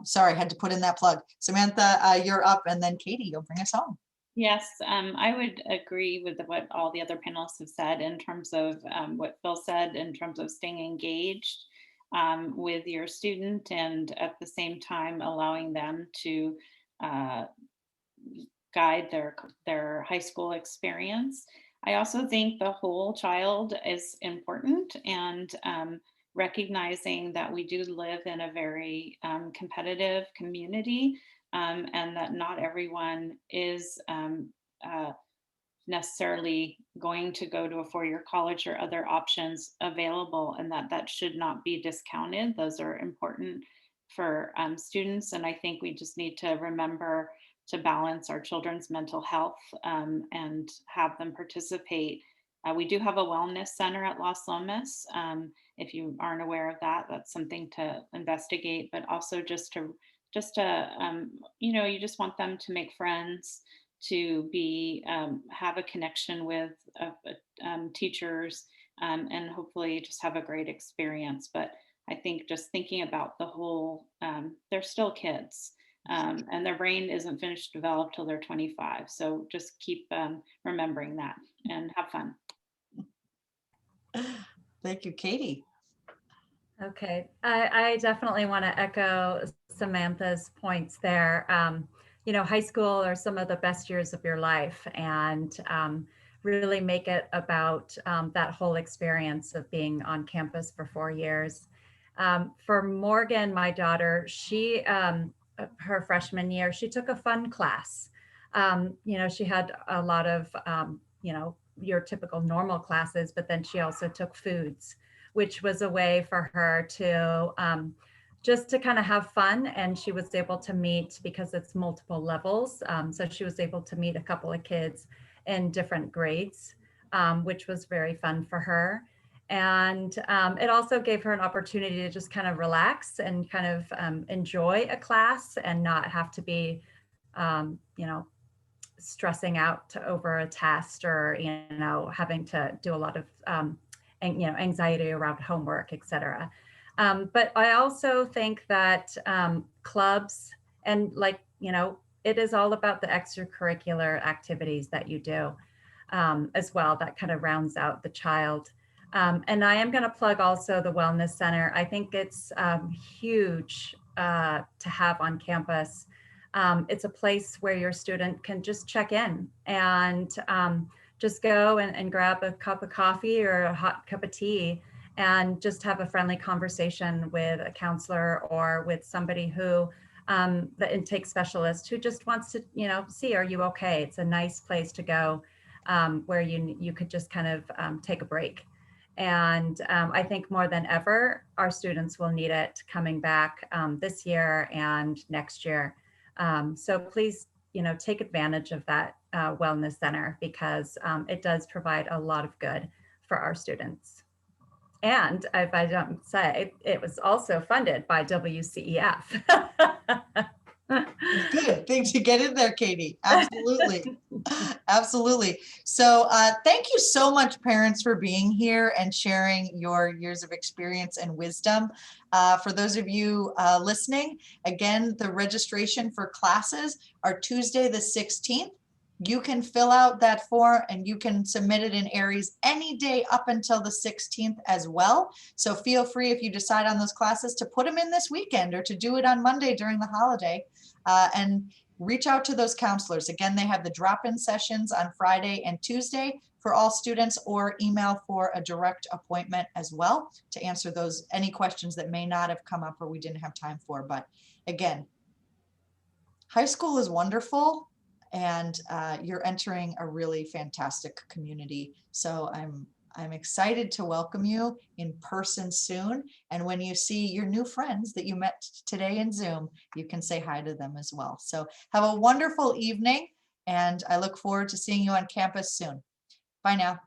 Sorry, I had to put in that plug. Samantha, you're up, and then Katie, you'll bring us home. Yes, I would agree with what all the other panelists have said in terms of what Phil said in terms of staying engaged with your student, and at the same time allowing them to guide their high school experience. I also think the whole child is important, and recognizing that we do live in a very competitive community, and that not everyone is necessarily going to go to a four-year college or other options available, and that should not be discounted. Those are important for students. And I think we just need to remember to balance our children's mental health and have them participate. We do have a wellness center at Las Lomas. If you aren't aware of that, that's something to investigate, but also just to, you just want them to make friends, to be, have a connection with teachers, and hopefully just have a great experience. But I think just thinking about the whole, they're still kids. And their brain isn't finished developed till they're 25. So just keep remembering that and have fun. Thank you, Katie. Okay, I definitely want to echo Samantha's points there. High school are some of the best years of your life, and really make it about that whole experience of being on campus for 4 years. For Morgan, my daughter, she, her freshman year, she took a fun class. She had a lot of, your typical normal classes, but then she also took foods, which was a way for her to just to kind of have fun. And she was able to meet, because it's multiple levels. So she was able to meet a couple of kids in different grades, which was very fun for her. And it also gave her an opportunity to just kind of relax and kind of enjoy a class and not have to be, stressing out over a test, or, having to do a lot of anxiety around homework, etc. But I also think that clubs and it is all about the extracurricular activities that you do as well. That kind of rounds out the child. And I am going to plug also the Wellness Center. I think it's huge to have on campus. It's a place where your student can just check in and just go and grab a cup of coffee or a hot cup of tea and just have a friendly conversation with a counselor or with somebody who, the intake specialist, who just wants to, see, are you okay? It's a nice place to go where you could just kind of take a break. And I think more than ever, our students will need it coming back this year and next year. So please, take advantage of that wellness center, because it does provide a lot of good for our students. And if I don't say, it was also funded by WCEF. Good thing to get in there, Katie. Absolutely. Absolutely. So thank you so much, parents, for being here and sharing your years of experience and wisdom. For those of you listening, again, the registration for classes are Tuesday the 16th. You can fill out that form and you can submit it in Aries any day up until the 16th as well. So feel free, if you decide on those classes, to put them in this weekend or to do it on Monday during the holiday. And reach out to those counselors. Again, they have the drop-in sessions on Friday and Tuesday for all students, or email for a direct appointment as well to answer any questions that may not have come up or we didn't have time for. But again, high school is wonderful, and you're entering a really fantastic community. So I'm excited to welcome you in person soon. And when you see your new friends that you met today in Zoom, you can say hi to them as well. So have a wonderful evening, and I look forward to seeing you on campus soon. Bye now.